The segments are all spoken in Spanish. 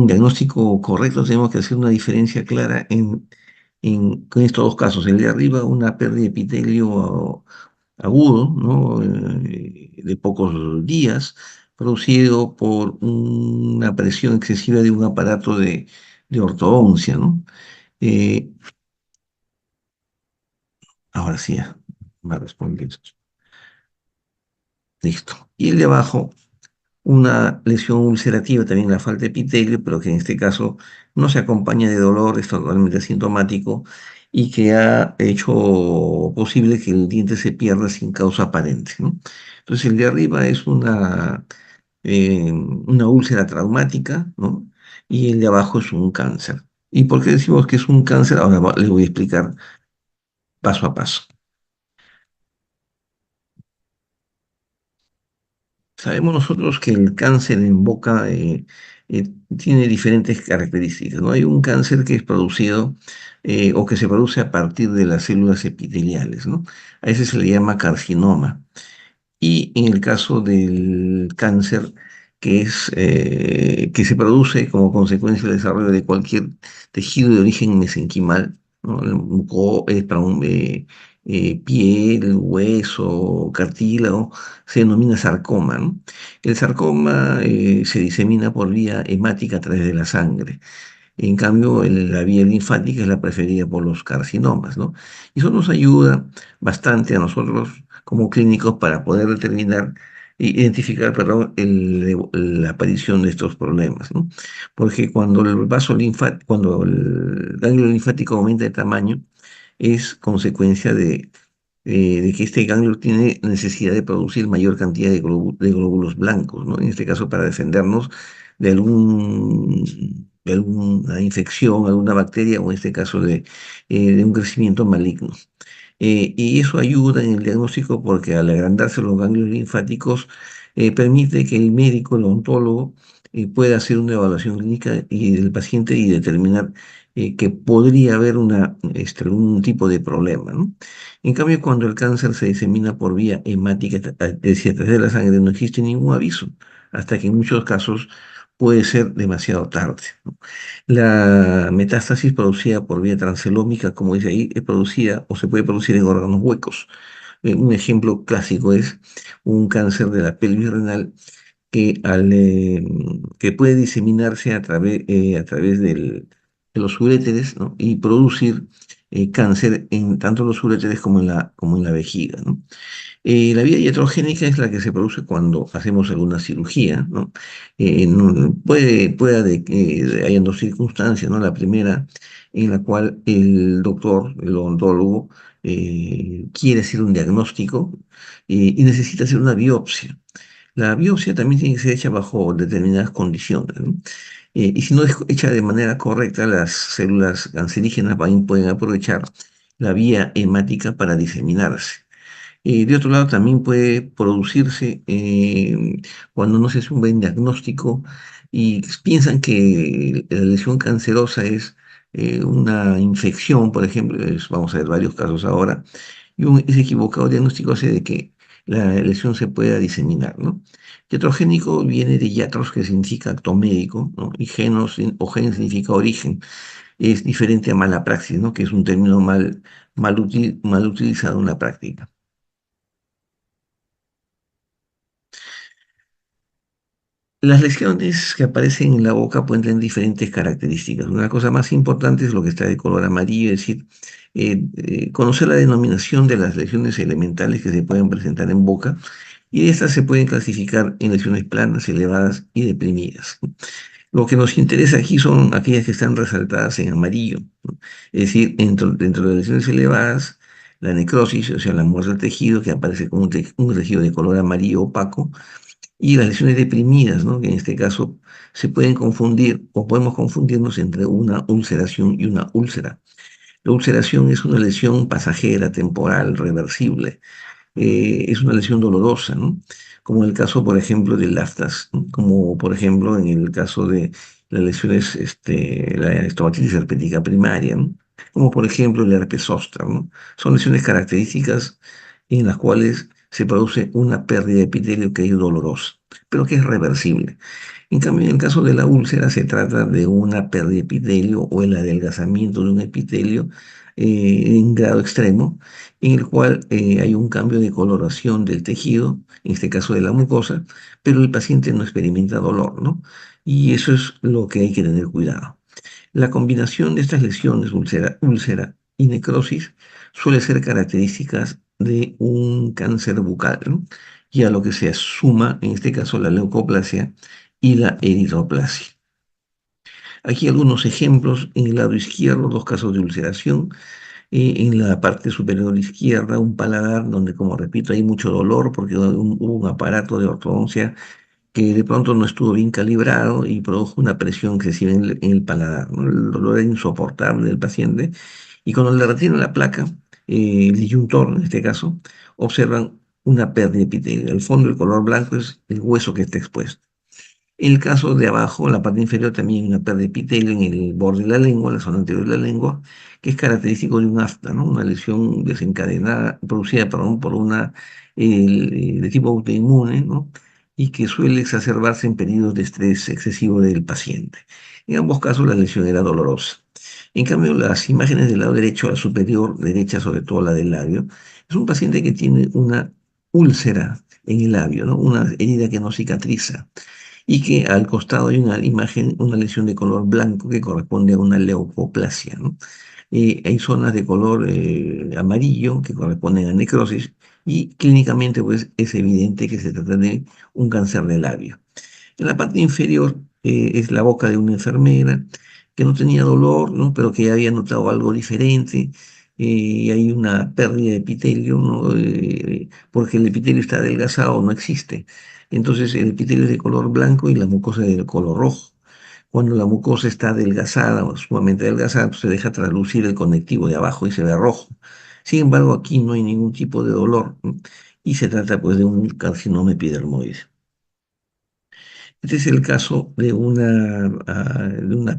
un diagnóstico correcto, tenemos que hacer una diferencia clara con estos dos casos. El de arriba, una pérdida de epitelio agudo, ¿no? De pocos días, producido por una presión excesiva de un aparato de ortodoncia, ¿no? Eh, Ahora sí, ya, va a responder. Listo. Y el de abajo, una lesión ulcerativa, también la falta de epitelio, pero que en este caso no se acompaña de dolor, es totalmente asintomático y que ha hecho posible que el diente se pierda sin causa aparente, ¿no? Entonces el de arriba es una úlcera traumática, ¿no? Y el de abajo es un cáncer. ¿Y por qué decimos que es un cáncer? Ahora les voy a explicar paso a paso. Sabemos nosotros que el cáncer en boca tiene diferentes características, ¿no? Hay un cáncer que es producido o que se produce a partir de las células epiteliales, ¿no? A ese se le llama carcinoma. Y en el caso del cáncer que se produce como consecuencia del desarrollo de cualquier tejido de origen mesenquimal, ¿no? Piel, hueso, cartílago, se denomina sarcoma, ¿no? El sarcoma se disemina por vía hemática a través de la sangre. En cambio, la vía linfática es la preferida por los carcinomas, ¿no? Y eso nos ayuda bastante a nosotros como clínicos para poder determinar, identificar, perdón, la aparición de estos problemas, ¿no? Porque cuando el vaso linfático, cuando el ganglio linfático aumenta de tamaño, es consecuencia de que este ganglio tiene necesidad de producir mayor cantidad de glóbulos blancos, ¿no? En este caso, para defendernos de alguna infección, alguna bacteria, o en este caso de un crecimiento maligno. Y eso ayuda en el diagnóstico porque al agrandarse los ganglios linfáticos permite que el médico, el ontólogo, pueda hacer una evaluación clínica del paciente y determinar que podría haber algún tipo de problema, ¿no? En cambio, cuando el cáncer se disemina por vía hemática, es decir, a través de la sangre, no existe ningún aviso, hasta que en muchos casos puede ser demasiado tarde, ¿no? La metástasis producida por vía transelómica, como dice ahí, es producida o se puede producir en órganos huecos. Un ejemplo clásico es un cáncer de la pelvis renal que puede diseminarse a través de los uréteres, ¿no? Y producir cáncer en tanto los uréteres como en la vejiga, ¿no? La vía iatrogénica es la que se produce cuando hacemos alguna cirugía, ¿no? Pueda de que hayan dos circunstancias, ¿no? La primera, en la cual el doctor, el odontólogo, quiere hacer un diagnóstico y necesita hacer una biopsia. La biopsia también tiene que ser hecha bajo determinadas condiciones, ¿no? Y si no es hecha de manera correcta, las células cancerígenas pueden aprovechar la vía hemática para diseminarse. De otro lado, también puede producirse cuando no se hace un buen diagnóstico y piensan que la lesión cancerosa es una infección, por ejemplo, vamos a ver varios casos ahora, y ese equivocado diagnóstico hace de que la lesión se pueda diseminar, ¿no? Iatrogénico viene de iatros, que significa acto médico, ¿no? Y o gen significa origen. Es diferente a mala praxis, ¿no? Que es un término mal utilizado en la práctica. Las lesiones que aparecen en la boca pueden tener diferentes características. Una cosa más importante es lo que está de color amarillo, es decir, conocer la denominación de las lesiones elementales que se pueden presentar en boca, y estas se pueden clasificar en lesiones planas, elevadas y deprimidas. Lo que nos interesa aquí son aquellas que están resaltadas en amarillo, ¿no? Es decir, dentro de las lesiones elevadas, la necrosis, o sea, la muerte del tejido, que aparece como un tejido de color amarillo opaco, y las lesiones deprimidas, ¿no? Que en este caso se pueden confundir o podemos confundirnos entre una ulceración y una úlcera. La ulceración es una lesión pasajera, temporal, reversible. Es una lesión dolorosa, ¿no? Como en el caso, por ejemplo, del aftas, ¿no? Como por ejemplo en el caso de las lesiones, la estomatitis herpética primaria, ¿no? Como por ejemplo el herpes zóster, ¿no? Son lesiones características en las cuales se produce una pérdida de epitelio que es dolorosa, pero que es reversible. En cambio, en el caso de la úlcera se trata de una pérdida de epitelio o el adelgazamiento de un epitelio en grado extremo, en el cual hay un cambio de coloración del tejido, en este caso de la mucosa, pero el paciente no experimenta dolor, ¿no? Y eso es lo que hay que tener cuidado. La combinación de estas lesiones, úlcera y necrosis, suele ser características de un cáncer bucal, ¿no? Y a lo que se suma, en este caso, la leucoplasia y la eritroplasia. Aquí algunos ejemplos. En el lado izquierdo, dos casos de ulceración. En la parte superior izquierda, un paladar donde, como repito, hay mucho dolor porque hubo un aparato de ortodoncia que de pronto no estuvo bien calibrado y produjo una presión excesiva en el paladar, ¿no? El dolor era insoportable del paciente y cuando le retiran la placa, el disyuntor en este caso, observan una pérdida de epitelio. Al fondo el color blanco es el hueso que está expuesto. En el caso de abajo, la parte inferior también hay una pérdida de epitelio en el borde de la lengua, la zona anterior de la lengua, que es característico de un afta, ¿no? Una lesión desencadenada, producida, perdón, por una de tipo autoinmune, ¿no? Y que suele exacerbarse en periodos de estrés excesivo del paciente. En ambos casos la lesión era dolorosa. En cambio, las imágenes del lado derecho, la superior derecha, sobre todo la del labio, es un paciente que tiene una úlcera en el labio, ¿no? Una herida que no cicatriza y que al costado hay una imagen, una lesión de color blanco que corresponde a una leucoplasia, ¿no? Hay zonas de color amarillo que corresponden a necrosis y clínicamente pues es evidente que se trata de un cáncer de labio. En la parte inferior es la boca de una enfermera que no tenía dolor, ¿no? Pero que había notado algo diferente. Hay una pérdida de epitelio, ¿no? Porque el epitelio está adelgazado, no existe. Entonces el epitelio es de color blanco y la mucosa es de color rojo. Cuando la mucosa está adelgazada o sumamente adelgazada, pues se deja traslucir el conectivo de abajo y se ve rojo. Sin embargo, aquí no hay ningún tipo de dolor, ¿no? Y se trata pues de un carcinoma epidermoide. Este es el caso de una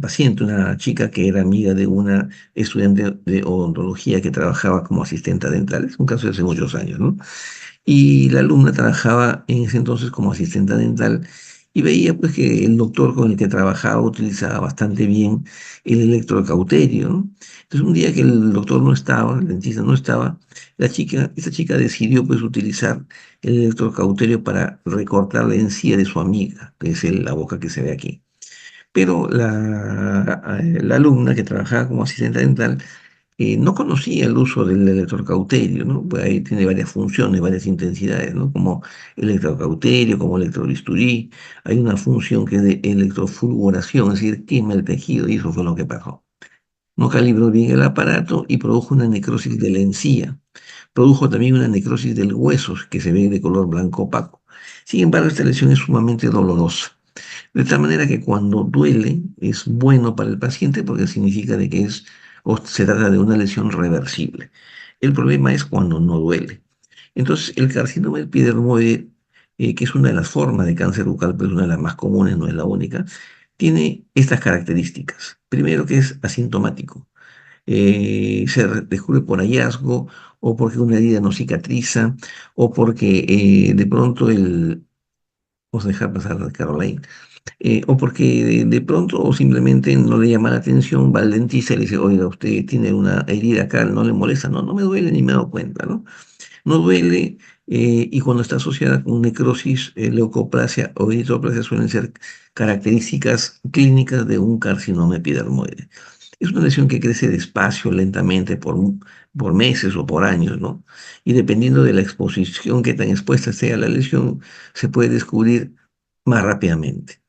paciente, una chica que era amiga de una estudiante de odontología que trabajaba como asistente dental. Es un caso de hace muchos años, ¿no? Y la alumna trabajaba en ese entonces como asistente dental y veía pues que el doctor con el que trabajaba utilizaba bastante bien el electrocauterio, ¿no? Entonces un día que el doctor no estaba, el dentista no estaba, esta chica decidió pues utilizar el electrocauterio para recortar la encía de su amiga, que es la boca que se ve aquí. Pero la alumna que trabajaba como asistente dental no conocía el uso del electrocauterio, ¿no? Pues ahí tiene varias funciones, varias intensidades, ¿no? Como electrocauterio, como electrobisturí. Hay una función que es de electrofulguración, es decir, quema el tejido, y eso fue lo que pasó. No calibró bien el aparato y produjo una necrosis de la encía. Produjo también una necrosis del hueso, que se ve de color blanco opaco. Sin embargo, esta lesión es sumamente dolorosa. De tal manera que cuando duele es bueno para el paciente porque significa de que o se trata de una lesión reversible. El problema es cuando no duele. Entonces, el carcinoma epidermoide, que es una de las formas de cáncer bucal, pero es una de las más comunes, no es la única, tiene estas características. Primero que es asintomático. Se descubre por hallazgo o porque una herida no cicatriza o porque de pronto vamos a dejar pasar a Caroline o porque de pronto o simplemente no le llama la atención, va al dentista y le dice, oiga, usted tiene una herida acá, no le molesta, no, no me duele ni me he dado cuenta, ¿no? No duele y cuando está asociada con necrosis, leucoplasia o eritroplasia suelen ser características clínicas de un carcinoma epidermoide. Es una lesión que crece despacio, lentamente, por meses o por años, ¿no? Y dependiendo de la exposición que tan expuesta sea la lesión, se puede descubrir más rápidamente.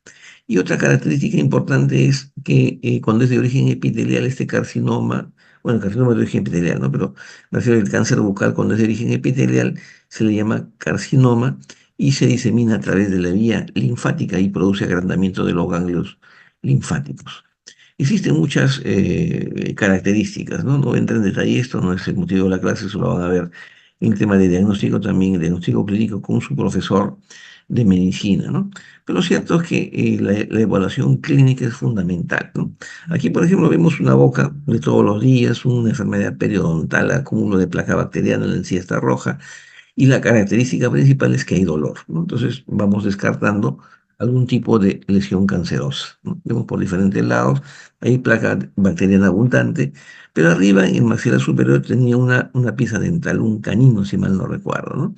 Y otra característica importante es que cuando es de origen epitelial, este carcinoma, bueno, el carcinoma es de origen epitelial, ¿no? Pero me refiero al cáncer bucal, cuando es de origen epitelial, se le llama carcinoma y se disemina a través de la vía linfática y produce agrandamiento de los ganglios linfáticos. Existen muchas características, ¿no? No entra en detalle esto, no es el motivo de la clase, eso lo van a ver en el tema de diagnóstico también, el diagnóstico clínico con su profesor de medicina, ¿no? Pero lo cierto es que la evaluación clínica es fundamental, ¿no? Aquí, por ejemplo, vemos una boca de todos los días, una enfermedad periodontal, acúmulo de placa bacteriana en la encía está roja, y la característica principal es que hay dolor, ¿no? Entonces vamos descartando algún tipo de lesión cancerosa, ¿no? Vemos por diferentes lados, hay placa bacteriana abundante, pero arriba en el maxilar superior tenía una pieza dental, un canino, si mal no recuerdo, ¿no?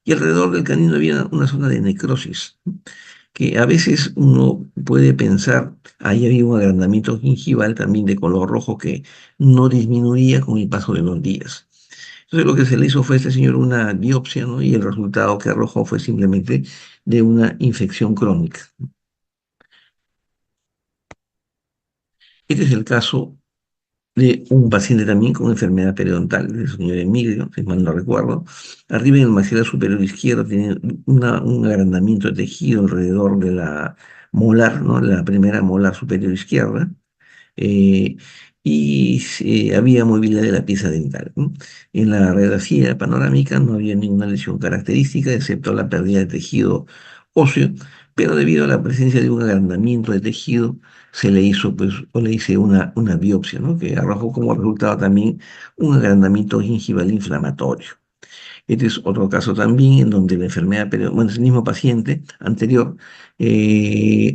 Y alrededor del canino había una zona de necrosis, ¿no? Que a veces uno puede pensar, ahí había un agrandamiento gingival también de color rojo que no disminuía con el paso de los días. Entonces lo que se le hizo fue a este señor una biopsia, ¿no? Y el resultado que arrojó fue simplemente de una infección crónica. Este es el caso de un paciente también con enfermedad periodontal, el señor Emilio, si mal no recuerdo. Arriba en el maxilar superior izquierdo tiene un agrandamiento de tejido alrededor de la molar, ¿no? La primera molar superior izquierda. eh, Había movilidad de la pieza dental, ¿no? En la radiografía panorámica no había ninguna lesión característica, excepto la pérdida de tejido óseo, pero debido a la presencia de un agrandamiento de tejido, se le hizo, pues, o le hice una biopsia, ¿no? Que arrojó como resultado también un agrandamiento gingival inflamatorio. Este es otro caso también en donde la enfermedad, pero bueno, es el mismo paciente anterior,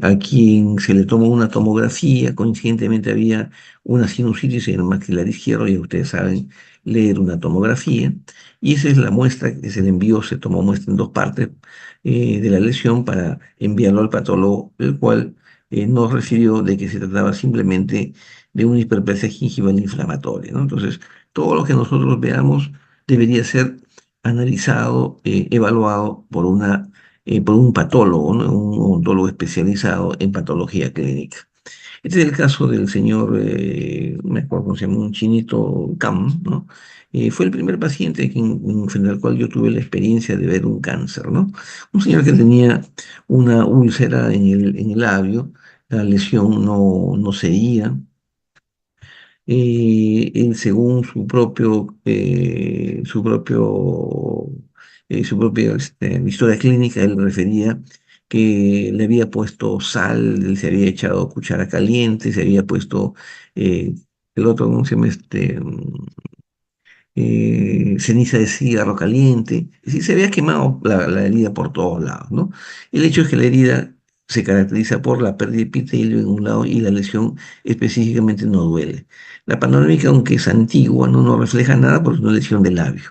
a quien se le tomó una tomografía, coincidentemente había una sinusitis en el maxilar izquierdo, y ustedes saben leer una tomografía, y esa es la muestra que se le envió, se tomó muestra en dos partes de la lesión para enviarlo al patólogo, el cual nos refirió de que se trataba simplemente de una hiperplasia gingival inflamatoria, ¿no? Entonces, todo lo que nosotros veamos debería ser analizado, evaluado por un patólogo, ¿no? Un odontólogo especializado en patología clínica. Este es el caso del señor, no me acuerdo cómo se llama, un chinito Cam, ¿no? Fue el primer paciente frente al cual yo tuve la experiencia de ver un cáncer, ¿no? Un señor que tenía una úlcera en el labio, la lesión no cedía, él, según su propia historia clínica, él refería que le había puesto sal, él se había echado cuchara caliente, se había puesto eh, el otro, ¿cómo se llama? Ceniza de cigarro caliente, es decir, se había quemado la herida por todos lados, ¿no? El hecho es que la herida se caracteriza por la pérdida de epitelio en un lado y la lesión específicamente no duele. La panorámica, aunque es antigua, no refleja nada porque es una lesión del labio.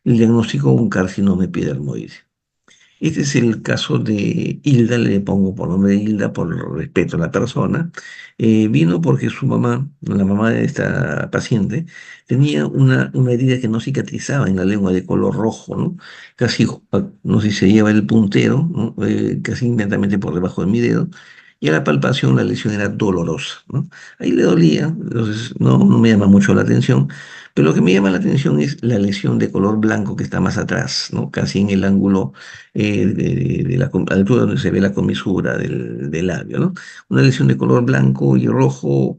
El diagnóstico, un carcinoma epidermoide. Este es el caso de Hilda, le pongo por nombre de Hilda por respeto a la persona. Vino porque su mamá, la mamá de esta paciente, tenía una herida que no cicatrizaba en la lengua de color rojo, ¿no? Casi, no sé si se lleva el puntero, ¿no? Casi inmediatamente por debajo de mi dedo. Y a la palpación la lesión era dolorosa, ¿no? Ahí le dolía, entonces no me llama mucho la atención. Pero lo que me llama la atención es la lesión de color blanco que está más atrás, ¿no? Casi en el ángulo de la altura donde se ve la comisura del labio, ¿no? Una lesión de color blanco y rojo,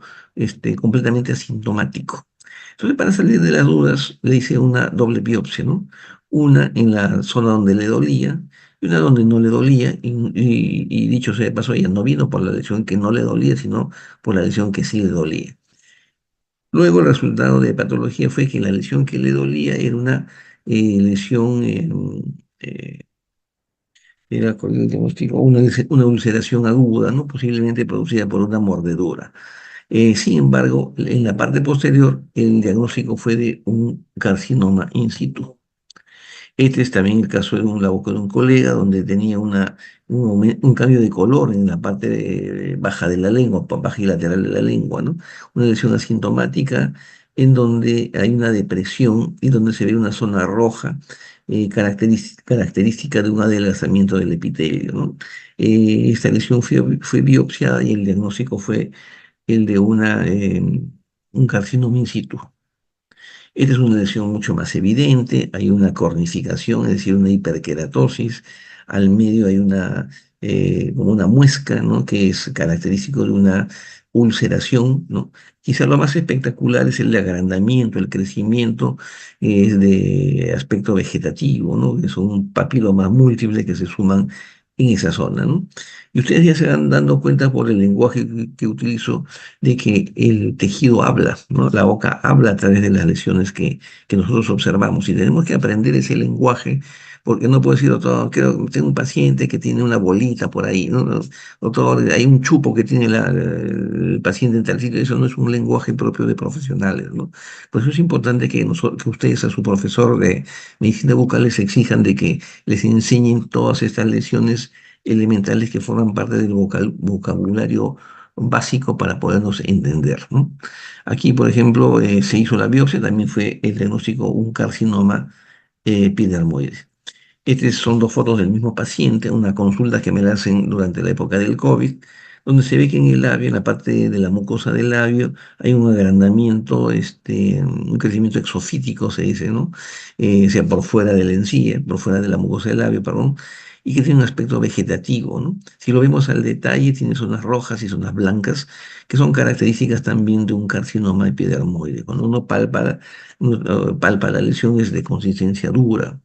completamente asintomático. Entonces, para salir de las dudas, le hice una doble biopsia, ¿no? Una en la zona donde le dolía y una donde no le dolía. Y dicho sea de paso, ella no vino por la lesión que no le dolía, sino por la lesión que sí le dolía. Luego el resultado de patología fue que la lesión que le dolía era una lesión eh, era con el diagnóstico una ulceración aguda, ¿no? Posiblemente producida por una mordedura. Sin embargo, en la parte posterior, el diagnóstico fue de un carcinoma in situ. Este es también el caso de de un colega donde tenía un cambio de color en la parte baja de la lengua, baja y lateral de la lengua, ¿no? Una lesión asintomática en donde hay una depresión y donde se ve una zona roja, característica de un adelgazamiento del epitelio, ¿no? Esta lesión fue biopsiada y el diagnóstico fue el de un carcinoma in situ. Esta es una lesión mucho más evidente, hay una cornificación, es decir, una hiperkeratosis, al medio hay como una muesca, ¿no? Que es característico de una ulceración, ¿no? Quizá lo más espectacular es el agrandamiento, el crecimiento es de aspecto vegetativo, ¿no? Que son papilomas múltiples que se suman en esa zona, ¿no? Y ustedes ya se van dando cuenta por el lenguaje que utilizo de que el tejido habla, ¿no? La boca habla a través de las lesiones que nosotros observamos y tenemos que aprender ese lenguaje porque no puedo decir, doctor, tengo un paciente que tiene una bolita por ahí, ¿no? No, doctor, hay un chupo que tiene el paciente en tal sitio, eso no es un lenguaje propio de profesionales, ¿no? Por eso es importante que ustedes a su profesor de medicina bucal les exijan de que les enseñen todas estas lesiones elementales que forman parte del vocabulario básico para podernos entender, ¿no? Aquí, por ejemplo, se hizo la biopsia, también fue el diagnóstico un carcinoma epidermoide. Estas son dos fotos del mismo paciente, una consulta que me la hacen durante la época del COVID, donde se ve que en el labio, en la parte de la mucosa del labio, hay un agrandamiento, un crecimiento exofítico, se dice, ¿no? O sea, por fuera de la encía, por fuera de la mucosa del labio, perdón, y que tiene un aspecto vegetativo, ¿no? Si lo vemos al detalle, tiene zonas rojas y zonas blancas, que son características también de un carcinoma epidermoide. Cuando uno palpa la lesión es de consistencia dura.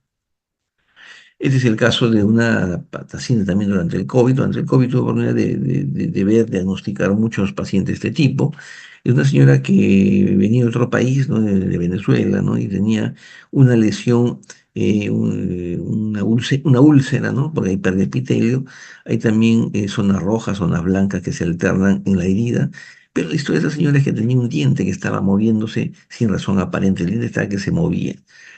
Este es el caso de una paciente también durante el COVID. Durante el COVID tuve oportunidad de ver, diagnosticar muchos pacientes de este tipo. Es una señora que venía de otro país, ¿no? De Venezuela, ¿no? Y tenía una lesión, una úlcera, ¿no? Porque hay epitelio. Hay también zonas rojas, zonas blancas que se alternan en la herida. Pero la historia de esa señora es que tenía un diente que estaba moviéndose sin razón aparente. El diente estaba que se movía.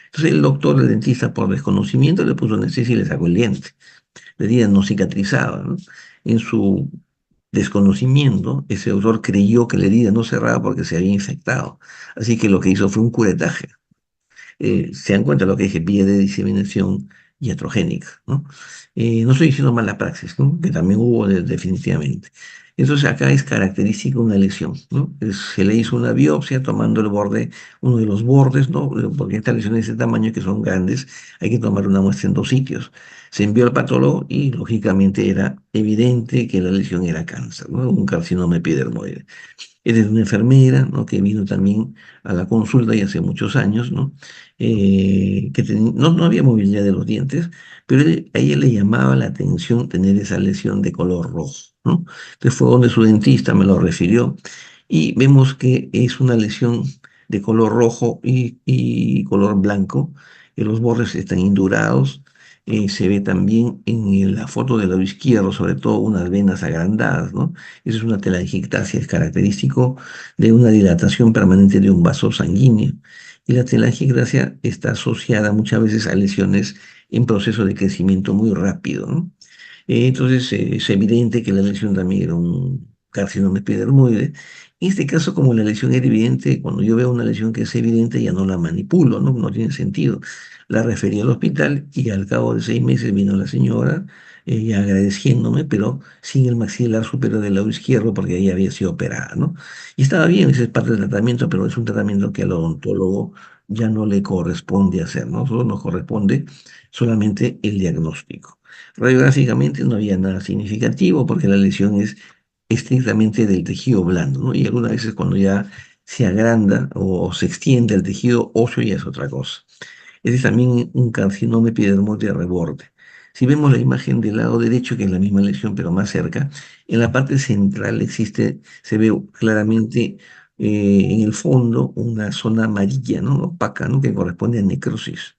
Entonces el doctor, el dentista, por desconocimiento, le puso anestesia y le sacó el diente. La herida no cicatrizaba, ¿no? En su desconocimiento, ese doctor creyó que la herida no cerraba porque se había infectado. Así que lo que hizo fue un curetaje. Se dan cuenta de lo que dije, vía de diseminación iatrogénica, ¿no? No estoy diciendo mala praxis, ¿no? Que también hubo definitivamente. Entonces acá es característica una lesión, ¿no? Se le hizo una biopsia tomando uno de los bordes, ¿no? Porque estas lesiones de ese tamaño que son grandes, hay que tomar una muestra en dos sitios. Se envió al patólogo y lógicamente era evidente que la lesión era cáncer, ¿no? Un carcinoma epidermoide. Ella es una enfermera, ¿no? Que vino también a la consulta ya hace muchos años, ¿no? No había movilidad de los dientes, pero a ella le llamaba la atención tener esa lesión de color rojo, ¿no? Entonces fue donde su dentista me lo refirió y vemos que es una lesión de color rojo y color blanco, que los bordes están indurados. Se ve también en la foto del lado izquierdo, sobre todo unas venas agrandadas, ¿no? Eso es una telangiectasia, es característico de una dilatación permanente de un vaso sanguíneo. Y la telangiectasia está asociada muchas veces a lesiones en proceso de crecimiento muy rápido, ¿no? Entonces es evidente que la lesión también era un carcinoma epidermoide. En este caso, como la lesión era evidente, cuando yo veo una lesión que es evidente, ya no la manipulo, ¿no? No tiene sentido. La referí al hospital y al cabo de 6 meses vino la señora, ya agradeciéndome, pero sin el maxilar superior del lado izquierdo porque ahí había sido operada, ¿no? Y estaba bien, ese es parte del tratamiento, pero es un tratamiento que al odontólogo ya no le corresponde hacer, ¿no? Solo nos corresponde solamente el diagnóstico. Radiográficamente no había nada significativo porque la lesión es estrictamente del tejido blando, ¿no? Y algunas veces cuando ya se agranda o se extiende el tejido óseo ya es otra cosa. Ese es también un carcinoma epidermoide de reborde. Si vemos la imagen del lado derecho, que es la misma lesión pero más cerca, en la parte central se ve claramente en el fondo una zona amarilla, ¿no? Opaca, ¿no? Que corresponde a necrosis.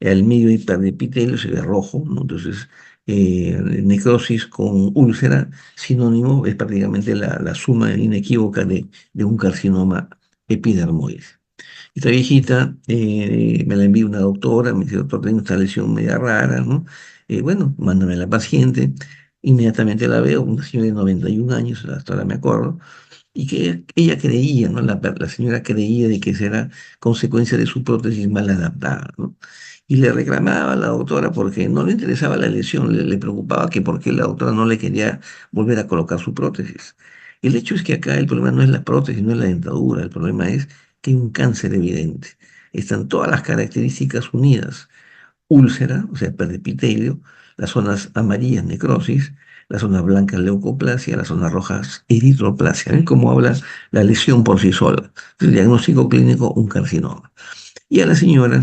Al medio hiperepitelio se ve rojo, ¿no? Entonces, necrosis con úlcera, sinónimo, es prácticamente la suma inequívoca de un carcinoma epidermoide. Esta viejita me la envió una doctora, me dice, doctor, tengo esta lesión media rara, ¿no? Bueno, mándame a la paciente, inmediatamente la veo, una señora de 91 años, hasta ahora me acuerdo, y que ella creía, ¿no? La señora creía de que esa era consecuencia de su prótesis mal adaptada, ¿no? Y le reclamaba a la doctora porque no le interesaba la lesión, le preocupaba que por qué la doctora no le quería volver a colocar su prótesis. El hecho es que acá el problema no es la prótesis, no es la dentadura, el problema es que hay un cáncer evidente. Están todas las características unidas: úlcera, o sea, perepitelio, las zonas amarillas, necrosis, las zonas blancas, leucoplasia, las zonas rojas, eritroplasia. ¿Ven cómo habla la lesión por sí sola? El diagnóstico clínico, un carcinoma. Y a la señora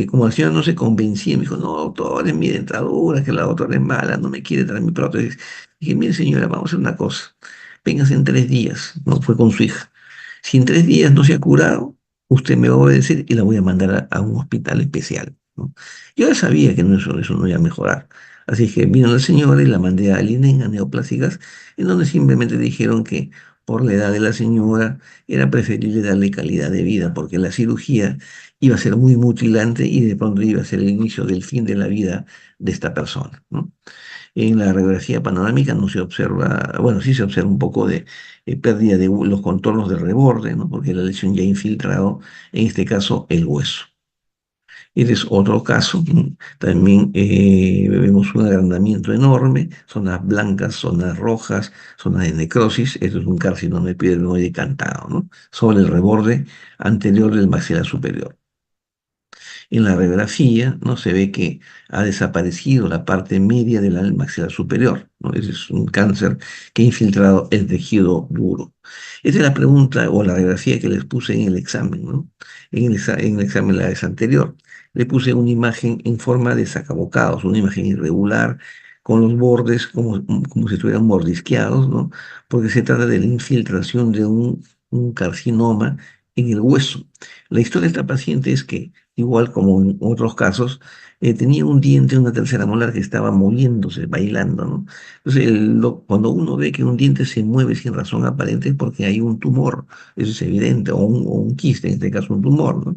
Como la señora no se convencía, me dijo, no, doctor, es mi dentadura, que la doctora es mala, no me quiere traer mi prótesis. Dije, mire señora, vamos a hacer una cosa. Véngase en 3 días, ¿no? Fue con su hija. Si en 3 días no se ha curado, usted me va a obedecer y la voy a mandar a un hospital especial, ¿no? Yo ya sabía que eso no iba a mejorar. Así que vino la señora y la mandé a Linen, a Neoplásicas, en donde simplemente dijeron que por la edad de la señora era preferible darle calidad de vida, porque la cirugía iba a ser muy mutilante y de pronto iba a ser el inicio del fin de la vida de esta persona, ¿no? En la radiografía panorámica no se observa, bueno, sí se observa un poco de pérdida de los contornos del reborde, ¿no? Porque la lesión ya ha infiltrado, en este caso, el hueso. Este es otro caso, ¿no? También vemos un agrandamiento enorme, zonas blancas, zonas rojas, zonas de necrosis. Esto es un carcinoma epidermoide cantado, ¿no? Sobre el reborde anterior del maxilar superior. En la radiografía, ¿no? Se ve que ha desaparecido la parte media del maxilar superior, ¿no? Ese es un cáncer que ha infiltrado el tejido duro. Esa es la pregunta o la radiografía que les puse en el examen, ¿no? En el examen la vez anterior. Le puse una imagen en forma de sacabocados, una imagen irregular, con los bordes como si estuvieran mordisqueados, ¿no? Porque se trata de la infiltración de un carcinoma en el hueso. La historia de esta paciente es que igual como en otros casos, tenía un diente, una tercera molar que estaba moviéndose, bailando, ¿no? Entonces, cuando uno ve que un diente se mueve sin razón aparente es porque hay un tumor, eso es evidente, o un quiste, en este caso un tumor, ¿no?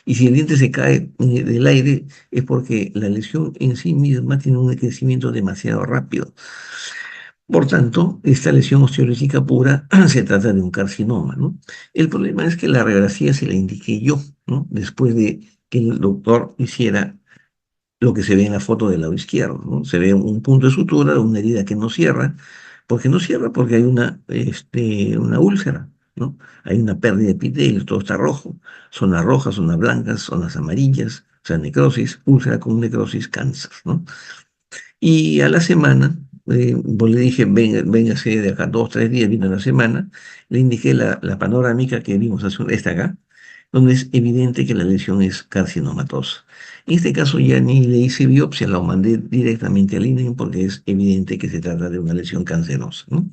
Y si el diente se cae del aire es porque la lesión en sí misma tiene un crecimiento demasiado rápido. Por tanto, esta lesión osteológica pura se trata de un carcinoma, ¿no? El problema es que la radiografía se la indiqué yo, ¿no? Después de que el doctor hiciera lo que se ve en la foto del lado izquierdo, ¿no? Se ve un punto de sutura, una herida que no cierra. ¿Por qué no cierra? Porque hay una úlcera, ¿no? Hay una pérdida de epitelio, todo está rojo. Zonas rojas, zonas blancas, zonas amarillas, o sea, necrosis, úlcera con necrosis, cáncer, ¿no? Y a la semana, pues le dije, venga, véngase de acá 2, 3 días, vino a la semana, le indiqué la panorámica que vimos hace esta acá, donde es evidente que la lesión es carcinomatosa. En este caso ya ni le hice biopsia, la mandé directamente al INEM porque es evidente que se trata de una lesión cancerosa, ¿no?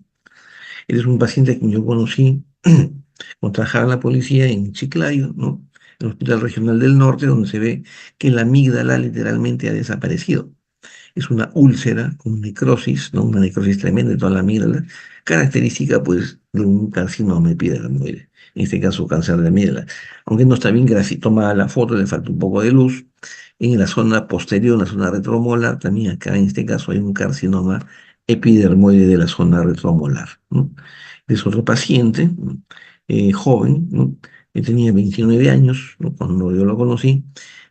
Él es un paciente que yo conocí cuando trabajaba en la policía en Chiclayo, ¿no? En el Hospital Regional del Norte, donde se ve que la amígdala literalmente ha desaparecido. Es una úlcera con necrosis, ¿no? Una necrosis tremenda de toda la amígdala, característica pues de un carcinoma epidermoide, en este caso cáncer de amígdala. Aunque no está bien tomada la foto, le falta un poco de luz. En la zona posterior, en la zona retromolar, también acá en este caso hay un carcinoma epidermoide de la zona retromolar, ¿no? Es otro paciente, joven, ¿no? Que tenía 29 años, ¿no? Cuando yo lo conocí,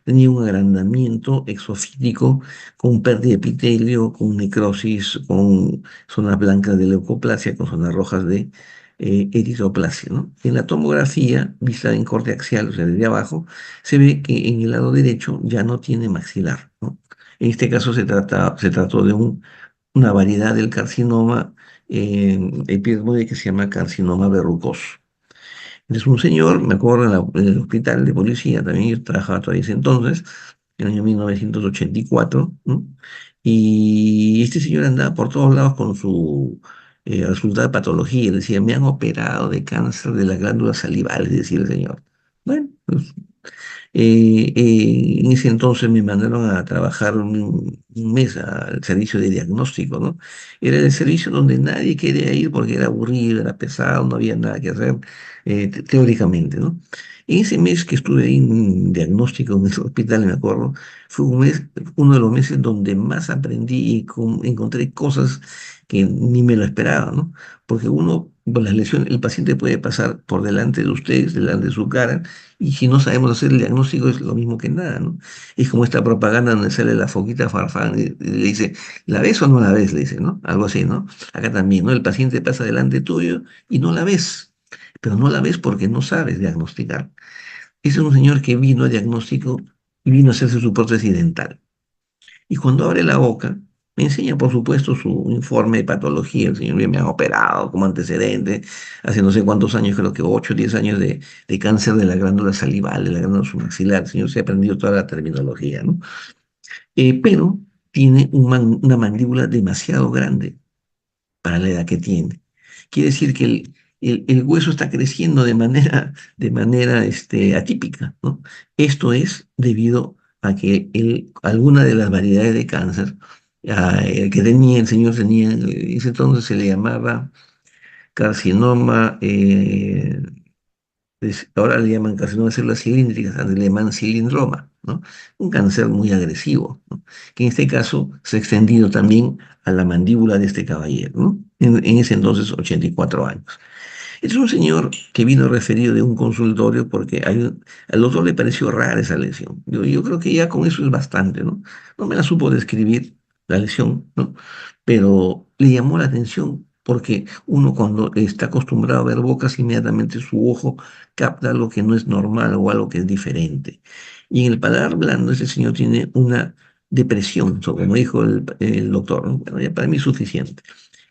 tenía un agrandamiento exofítico con pérdida de epitelio, con necrosis, con zonas blancas de leucoplasia, con zonas rojas de eritroplasia, ¿no? En la tomografía, vista en corte axial, o sea, desde abajo, se ve que en el lado derecho ya no tiene maxilar, ¿no? En este caso se trató de una variedad del carcinoma epidermoide que se llama carcinoma verrucoso. Es un señor, me acuerdo en el hospital de policía, también yo trabajaba todavía ese entonces, en el año 1984, ¿no? Y este señor andaba por todos lados con su resultado de patología, decía, me han operado de cáncer de las glándulas salivales, decía el señor. Bueno, pues, en ese entonces me mandaron a trabajar un mes al servicio de diagnóstico, ¿no? Era el servicio donde nadie quería ir porque era aburrido, era pesado, no había nada que hacer, teóricamente, ¿no? En ese mes que estuve ahí en diagnóstico en el hospital, me acuerdo, fue uno de los meses donde más aprendí y encontré cosas que ni me lo esperaba, ¿no? Porque uno, por las lesiones, el paciente puede pasar por delante de ustedes, delante de su cara, y si no sabemos hacer el diagnóstico es lo mismo que nada, ¿no? Es como esta propaganda donde sale la foquita Farfán y le dice, ¿la ves o no la ves? Le dice, ¿no? Algo así, ¿no? Acá también, ¿no? El paciente pasa delante tuyo y no la ves, pero no la ves porque no sabes diagnosticar. Ese es un señor que vino a diagnóstico y vino a hacerse su prótesis dental. Y cuando abre la boca, Me enseña, por supuesto, su informe de patología. El señor me ha operado como antecedente hace no sé cuántos años, creo que 8 o 10 años de cáncer de la glándula salival, de la glándula submaxilar. El señor se ha aprendido toda la terminología, ¿no? Pero tiene una mandíbula demasiado grande para la edad que tiene. Quiere decir que el hueso está creciendo de manera atípica, ¿no? Esto es debido a que alguna de las variedades de cáncer que tenía el señor tenía, en ese entonces se le llamaba carcinoma, ahora le llaman carcinoma de células cilíndricas, antes le llaman cilindroma, ¿no? Un cáncer muy agresivo, ¿no? Que en este caso se ha extendido también a la mandíbula de este caballero, ¿no? En ese entonces 84 años. Es un señor que vino referido de un consultorio porque al doctor le pareció rara esa lesión. Yo creo que ya con eso es bastante, ¿no? No me la supo describir la lesión, ¿no? Pero le llamó la atención porque uno cuando está acostumbrado a ver bocas, inmediatamente su ojo capta lo que no es normal o algo que es diferente. Y en el paladar blando ese señor tiene una depresión, como dijo el doctor, ¿no? Bueno, ya para mí es suficiente.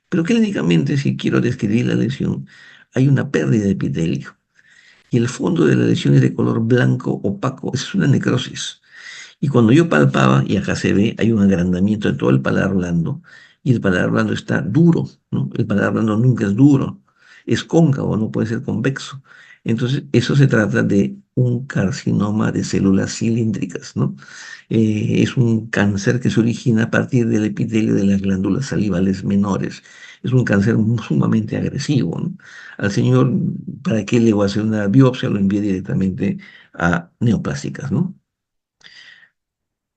Pero clínicamente, si quiero describir la lesión, hay una pérdida de epitelio y el fondo de la lesión es de color blanco opaco. Es una necrosis. Y cuando yo palpaba, y acá se ve, hay un agrandamiento de todo el paladar blando, y el paladar blando está duro, ¿no? El paladar blando nunca es duro, es cóncavo, no puede ser convexo. Entonces, eso se trata de un carcinoma de células cilíndricas, ¿no? Es un cáncer que se origina a partir del epitelio de las glándulas salivales menores. Es un cáncer sumamente agresivo, ¿no? Al señor, ¿para qué le voy a hacer una biopsia? Lo envié directamente a neoplásticas, ¿no?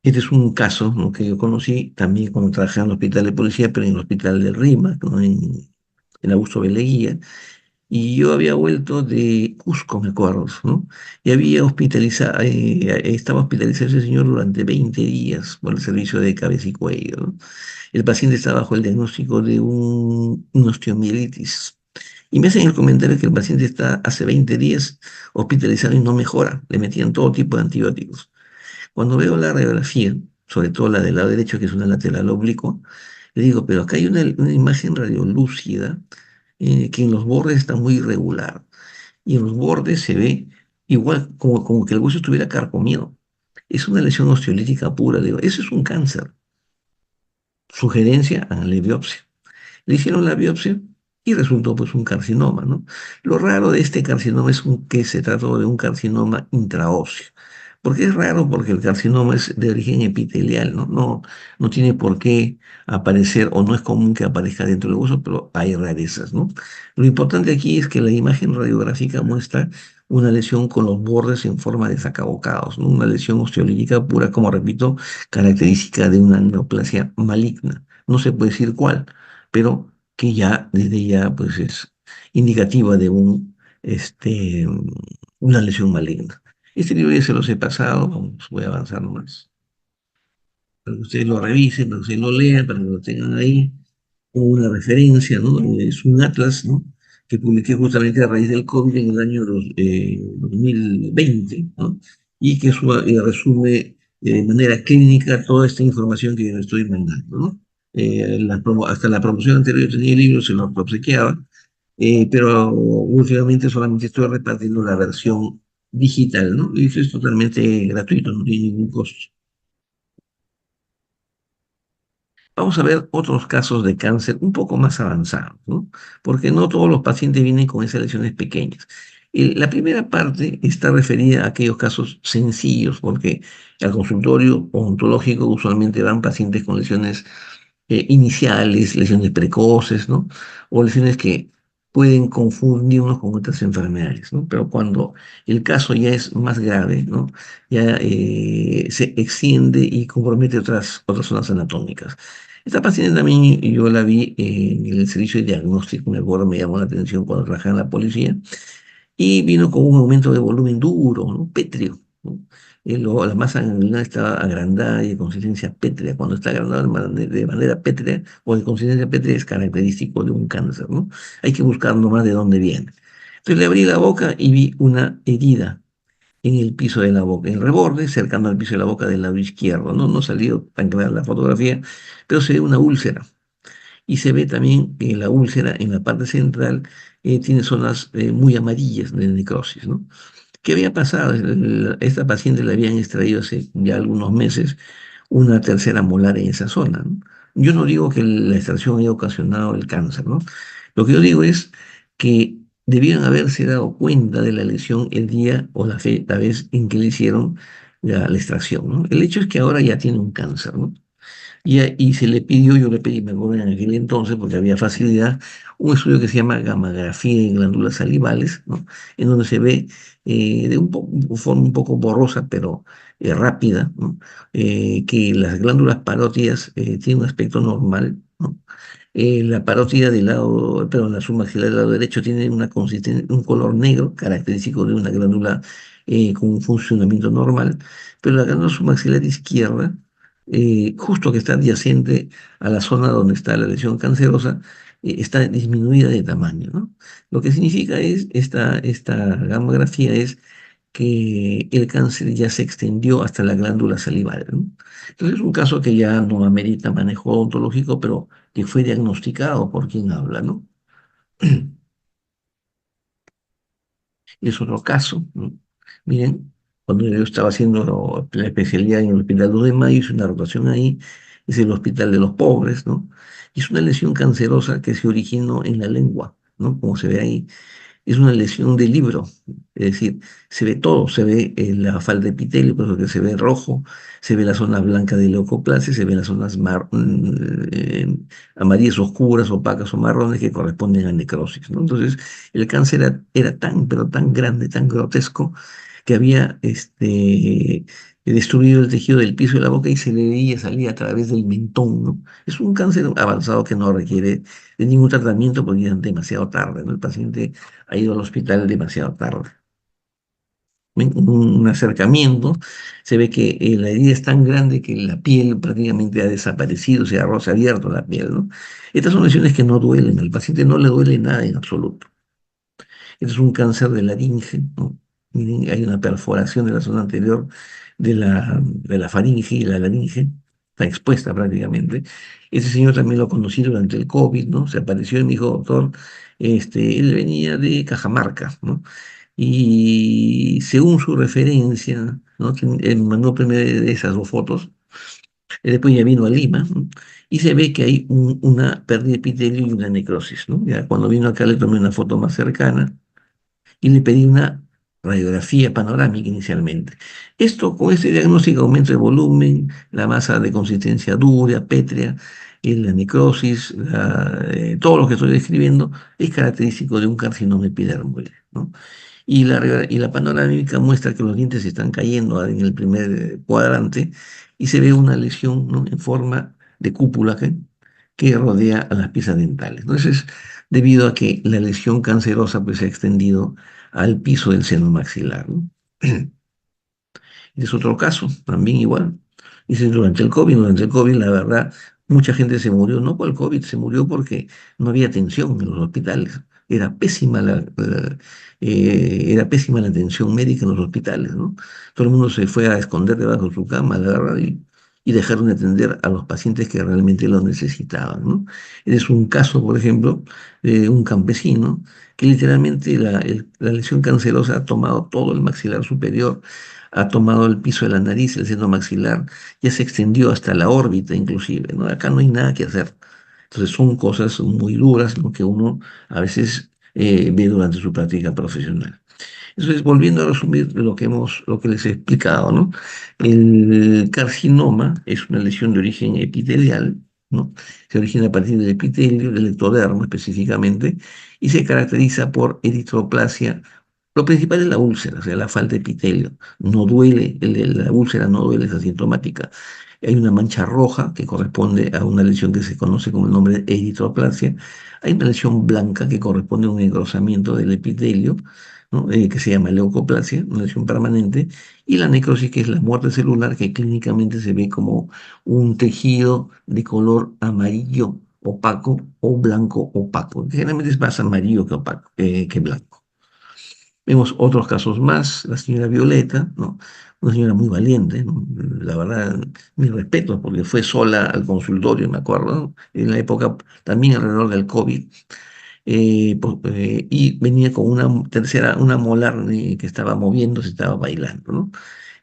Este es un caso, ¿no?, que yo conocí también cuando trabajé en el hospital de policía, pero en el hospital del RIMAC, ¿no?, en Augusto Beleguía. Y yo había vuelto de Cusco, me acuerdo, ¿no? Y estaba hospitalizado ese señor durante 20 días por el servicio de cabeza y cuello, ¿no? El paciente está bajo el diagnóstico de una osteomielitis. Y me hacen el comentario que el paciente está hace 20 días hospitalizado y no mejora. Le metían todo tipo de antibióticos. Cuando veo la radiografía, sobre todo la del lado derecho, que es una lateral oblicua, le digo, pero acá hay una imagen radiolúcida que en los bordes está muy irregular. Y en los bordes se ve igual como que el hueso estuviera carcomido. Es una lesión osteolítica pura. Digo, eso es un cáncer. Sugerencia, háganle biopsia. Le hicieron la biopsia y resultó pues un carcinoma, ¿no? Lo raro de este carcinoma es que se trató de un carcinoma intraóseo. ¿Por qué es raro? Porque el carcinoma es de origen epitelial, ¿no? No tiene por qué aparecer o no es común que aparezca dentro del hueso, pero hay rarezas, ¿no? Lo importante aquí es que la imagen radiográfica muestra una lesión con los bordes en forma de sacabocados, ¿no? Una lesión osteolítica pura, como repito, característica de una neoplasia maligna. No se puede decir cuál, pero que ya desde ya pues es indicativa de una lesión maligna. Este libro ya se los he pasado, vamos, voy a avanzar nomás, para que ustedes lo revisen, para que ustedes lo lean, para que lo tengan ahí como una referencia, ¿no? Es un atlas, ¿no?, que publiqué justamente a raíz del COVID en el año 2020, ¿no? Y que resume de manera clínica toda esta información que yo estoy mandando, ¿no? Hasta la promoción anterior yo tenía el libro, se lo obsequiaba, pero últimamente solamente estoy repartiendo la versión digital, ¿no? Y eso es totalmente gratuito, no tiene ningún costo. Vamos a ver otros casos de cáncer un poco más avanzados, ¿no? Porque no todos los pacientes vienen con esas lesiones pequeñas. La primera parte está referida a aquellos casos sencillos, porque al consultorio odontológico usualmente van pacientes con lesiones iniciales, lesiones precoces, ¿no? O lesiones que pueden confundirnos con otras enfermedades, ¿no? Pero cuando el caso ya es más grave, ¿no?, ya se extiende y compromete otras zonas anatómicas. Esta paciente también yo la vi en el servicio de diagnóstico, me acuerdo, me llamó la atención cuando trabajaba en la policía, y vino con un aumento de volumen duro, ¿no?, pétreo, ¿no? La masa ganglionar estaba agrandada y de consistencia pétrea. Cuando está agrandada de manera pétrea o de consistencia pétrea es característico de un cáncer, ¿no? Hay que buscar nomás de dónde viene. Entonces le abrí la boca y vi una herida en el piso de la boca, en el reborde, cercano al piso de la boca del lado izquierdo, ¿no? No ha salido tan clara la fotografía, pero se ve una úlcera. Y se ve también que la úlcera en la parte central tiene zonas muy amarillas de necrosis, ¿no? ¿Qué había pasado? Esta paciente le habían extraído hace ya algunos meses una tercera molar en esa zona, ¿no? Yo no digo que la extracción haya ocasionado el cáncer, ¿no? Lo que yo digo es que debieron haberse dado cuenta de la lesión el día o la vez en que le hicieron la extracción, ¿no? El hecho es que ahora ya tiene un cáncer, ¿no? Y se le pidió, yo le pedí, me acuerdo en aquel entonces, porque había facilidad, un estudio que se llama gamografía en glándulas salivales, ¿no? En donde se ve de forma un poco borrosa, pero rápida, ¿no? Que las glándulas parótidas tienen un aspecto normal, ¿no? La parótida del lado, perdón, la submaxilar del lado derecho tiene un color negro, característico de una glándula con un funcionamiento normal, pero la glándula submaxilar izquierda, justo que está adyacente a la zona donde está la lesión cancerosa, está disminuida de tamaño, ¿no? Lo que significa es, esta gamografía es que el cáncer ya se extendió hasta la glándula salival, ¿no? Entonces es un caso que ya no amerita manejo odontológico, pero que fue diagnosticado por quien habla, ¿no? Es otro caso, ¿no? Miren, cuando yo estaba haciendo la especialidad en el Hospital 2 de Mayo, hice una rotación ahí, es el Hospital de los Pobres, ¿no? Y es una lesión cancerosa que se originó en la lengua, ¿no? Como se ve ahí, es una lesión del libro, es decir, se ve todo, se ve la falda de epitelio, por eso que se ve rojo, se ve la zona blanca de leucoplasia, se ven las zonas amarillas oscuras, opacas o marrones que corresponden a necrosis, ¿no? Entonces, el cáncer era tan, pero tan grande, tan grotesco, que había destruido el tejido del piso de la boca y se le veía salir a través del mentón, ¿no? Es un cáncer avanzado que no requiere de ningún tratamiento porque ya es demasiado tarde, ¿no? El paciente ha ido al hospital demasiado tarde. ¿Ven? Un acercamiento, se ve que la herida es tan grande que la piel prácticamente ha desaparecido, se ha abierto la piel, ¿no? Estas son lesiones que no duelen, al paciente no le duele nada en absoluto. Este es un cáncer de laringe, ¿no? Miren, hay una perforación de la zona anterior de la faringe y la laringe, está expuesta prácticamente. Ese señor también lo conocí durante el COVID, ¿no? Se apareció y me dijo, doctor, él venía de Cajamarca, ¿no? Y según su referencia, ¿no? Él mandó primero de esas dos fotos, después ya vino a Lima, ¿no? Y se ve que hay una pérdida de epitelio y una necrosis, ¿no? Ya cuando vino acá le tomé una foto más cercana y le pedí una radiografía panorámica inicialmente. Esto, con este diagnóstico, aumento de volumen, la masa de consistencia dura, pétrea, la necrosis, todo lo que estoy describiendo es característico de un carcinoma epidermoide, ¿no? Y la panorámica muestra que los dientes se están cayendo en el primer cuadrante y se ve una lesión, ¿no? En forma de cúpula que rodea a las piezas dentales. Entonces, debido a que la lesión cancerosa pues, se ha extendido al piso del seno maxilar, ¿no? Es otro caso, también igual. Dice, durante el COVID, la verdad, mucha gente se murió, no por el COVID, se murió porque no había atención en los hospitales. Era pésima la atención médica en los hospitales, ¿no? Todo el mundo se fue a esconder debajo de su cama, la verdad, y dejaron de atender a los pacientes que realmente lo necesitaban, ¿no? Es un caso, por ejemplo, de un campesino que literalmente la lesión cancerosa ha tomado todo el maxilar superior, ha tomado el piso de la nariz, el seno maxilar, ya se extendió hasta la órbita inclusive, ¿no? Acá no hay nada que hacer. Entonces son cosas muy duras, ¿no? Que uno a veces ve durante su práctica profesional. Entonces, volviendo a resumir lo que les he explicado, ¿no? El carcinoma es una lesión de origen epitelial, ¿no? Se origina a partir del epitelio, del ectodermo específicamente, y se caracteriza por eritroplasia. Lo principal es la úlcera, o sea, la falta de epitelio. No duele, la úlcera no duele, es asintomática. Hay una mancha roja que corresponde a una lesión que se conoce como el nombre de eritroplasia. Hay una lesión blanca que corresponde a un engrosamiento del epitelio, ¿no? Que se llama leucoplasia, una lesión permanente, y la necrosis, que es la muerte celular, que clínicamente se ve como un tejido de color amarillo opaco o blanco opaco. Generalmente es más amarillo que opaco, que blanco. Vemos otros casos más, la señora Violeta, ¿no? Una señora muy valiente, ¿no? La verdad, mi respeto, porque fue sola al consultorio, me acuerdo, ¿no? En la época también alrededor del COVID, y venía con una tercera, una molar que estaba moviéndose, estaba bailando, ¿no?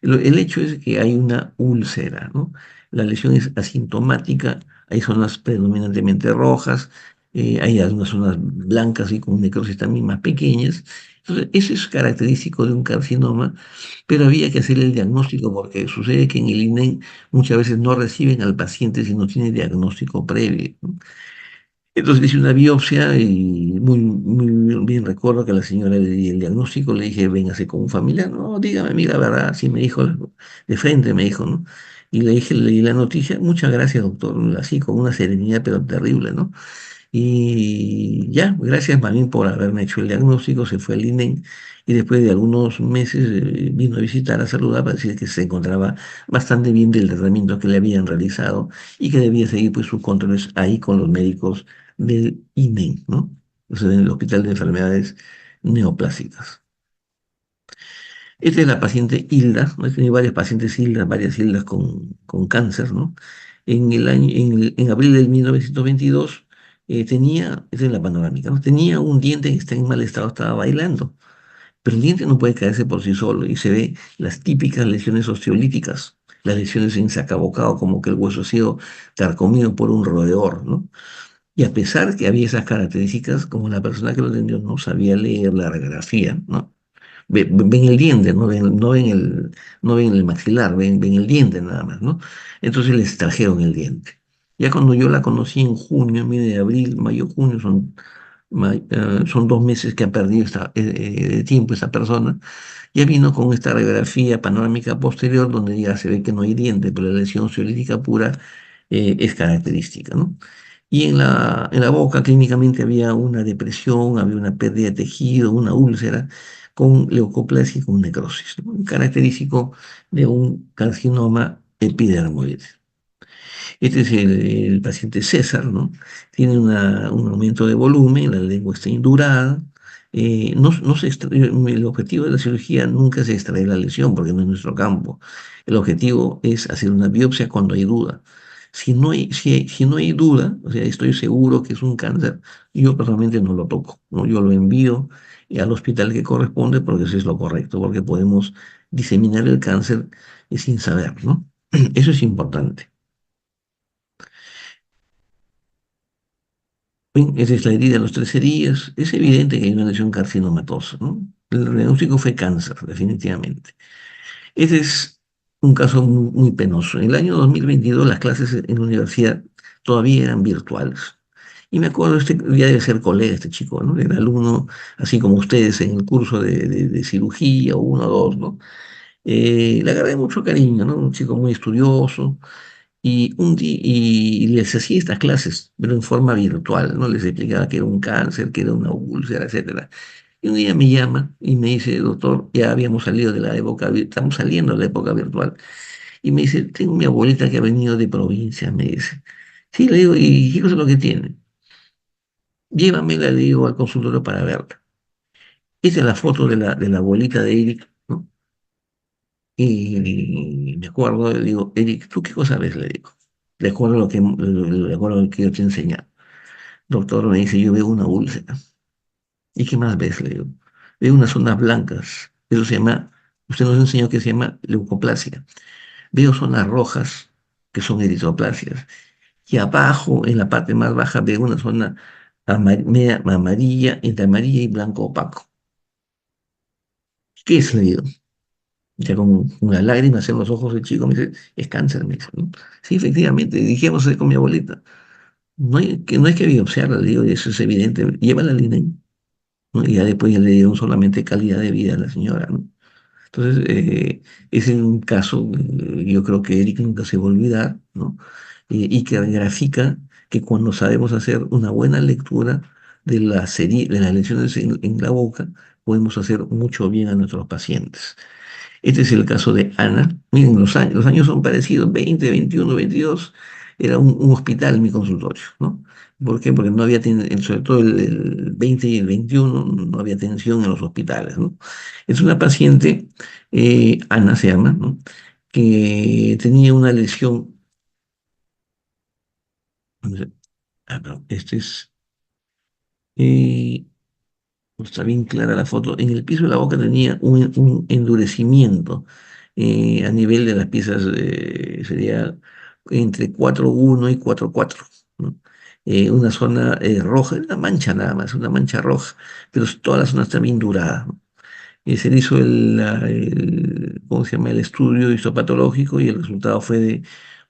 El hecho es que hay una úlcera, ¿no? La lesión es asintomática, hay zonas predominantemente rojas, hay algunas zonas blancas y con necrosis también más pequeñas. Entonces, eso es característico de un carcinoma, pero había que hacer el diagnóstico porque sucede que en el INEN muchas veces no reciben al paciente si no tiene diagnóstico previo, ¿no? Entonces le hice una biopsia y muy bien recuerdo que a la señora le di el diagnóstico, le dije, véngase con un familiar, no, dígame a mí la verdad, sí me dijo, de frente me dijo, ¿no? Y le dije, le di la noticia, muchas gracias doctor, así con una serenidad pero terrible, ¿no? Y ya, gracias más bien por haberme hecho el diagnóstico, se fue al INEN y después de algunos meses vino a visitar a saludar para decir que se encontraba bastante bien del tratamiento que le habían realizado y que debía seguir pues sus controles ahí con los médicos del INEN, ¿no? O sea, en el Hospital de Enfermedades Neoplásicas. Esta es la paciente Hilda, ¿no? He tenido varias pacientes Hilda, varias Hildas con cáncer, ¿no? En abril del 1922 tenía, esta es la panorámica, ¿no? Tenía un diente que está en mal estado, estaba bailando, pero el diente no puede caerse por sí solo y se ve las típicas lesiones osteolíticas, las lesiones en sacabocado, como que el hueso ha sido carcomido por un roedor, ¿no? Y a pesar que había esas características, como la persona que lo atendió no sabía leer la radiografía, ¿no? Ven el diente, no ven el maxilar, ven el diente nada más, ¿no? Entonces les trajeron el diente. Ya cuando yo la conocí en junio, en medio de abril, mayo, junio, son 2 meses que ha perdido de tiempo esa persona, ya vino con esta radiografía panorámica posterior donde ya se ve que no hay diente, pero la lesión ciolítica pura es característica, ¿no? Y en la boca clínicamente había una depresión, había una pérdida de tejido, una úlcera con leucoplasia y con necrosis, ¿no? Un característico de un carcinoma epidermoide. Este es el paciente César, ¿no? Tiene un aumento de volumen, la lengua está indurada. No el objetivo de la cirugía nunca es extraer la lesión, porque no es nuestro campo. El objetivo es hacer una biopsia cuando hay duda. Si no hay duda, o sea, estoy seguro que es un cáncer, yo personalmente no lo toco, ¿no? Yo lo envío al hospital que corresponde porque eso es lo correcto, porque podemos diseminar el cáncer sin saber, ¿no? Eso es importante. Bien, esa es la herida de los 13 días. Es evidente que hay una lesión carcinomatosa, ¿no? El diagnóstico fue cáncer, definitivamente. Ese es un caso muy penoso. En el año 2022 las clases en la universidad todavía eran virtuales. Y me acuerdo, ya debe ser colega este chico, ¿no? Era alumno, así como ustedes en el curso de cirugía, o uno o dos, ¿no? Le agarré mucho cariño, ¿no? Un chico muy estudioso, y les hacía estas clases, pero en forma virtual, ¿no? Les explicaba que era un cáncer, que era una úlcera, etcétera. Y un día me llama y me dice, doctor, ya habíamos salido de la época, estamos saliendo de la época virtual. Y me dice, tengo mi abuelita que ha venido de provincia, me dice. Sí, le digo, ¿y qué cosa es lo que tiene? Llévamela, le digo, al consultorio para verla. Esa es la foto de la abuelita de Eric, ¿no? Y me acuerdo, le digo, Eric, ¿tú qué cosa ves? Le digo. De acuerdo a lo que yo te enseñé. Doctor, me dice, yo veo una úlcera. ¿Y qué más ves? Le digo, veo unas zonas blancas. Eso se llama, usted nos enseñó que se llama leucoplasia. Veo zonas rojas, que son eritroplasias. Y abajo, en la parte más baja, veo una zona media amarilla, entre amarilla y blanco opaco. ¿Qué es? Le digo. Ya con una lágrima en los ojos el chico me dice, es cáncer, me dice, ¿no? Sí, efectivamente, dijimos con mi abuelita. No hay que biopsiarla, le digo, y eso es evidente. Llévala al INEM, ¿no? Y ya después ya le dieron solamente calidad de vida a la señora, ¿no? Entonces, ese es un caso, yo creo que Eric nunca se va a olvidar, ¿no? Y que grafica que cuando sabemos hacer una buena lectura de la serie, de las lesiones en la boca, podemos hacer mucho bien a nuestros pacientes. Este es el caso de Ana. Miren, los años son parecidos, 20, 21, 22. Era un hospital mi consultorio, ¿no? ¿Por qué? Porque no había, sobre todo el 20 y el 21, no había atención en los hospitales, ¿no? Es una paciente, Ana se llama, ¿no? Que tenía una lesión, no sé, perdón, este es, eh, no está bien clara la foto. En el piso de la boca tenía un endurecimiento a nivel de las piezas, sería entre 4,1 y 4,4, ¿no? Una zona roja, una mancha nada más, una mancha roja, pero toda la zona está bien durada, ¿no? Se le hizo ¿cómo se llama? El estudio histopatológico y el resultado fue de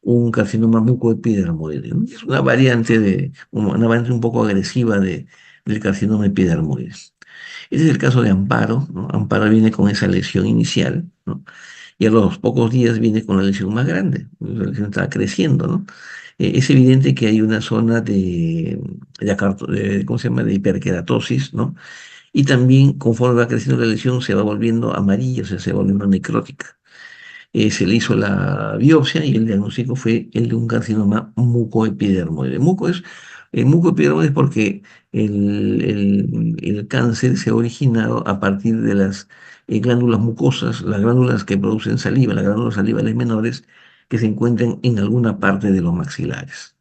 un carcinoma mucoepidermoide, ¿no? Es una variante un poco agresiva del carcinoma epidermoide. Ese es el caso de Amparo, ¿no? Amparo viene con esa lesión inicial, ¿no? Y a los pocos días viene con la lesión más grande, la lesión está creciendo, ¿no? Es evidente que hay una zona ¿cómo se llama?, de hiperkeratosis, ¿no? Y también conforme va creciendo la lesión se va volviendo amarilla, o sea, se va volviendo necrótica. Se le hizo la biopsia y el diagnóstico fue el de un carcinoma mucoepidermoide. Mucoepidermoide porque el cáncer se ha originado a partir de las glándulas mucosas, las glándulas que producen saliva, las glándulas salivales menores que se encuentran en alguna parte de los maxilares.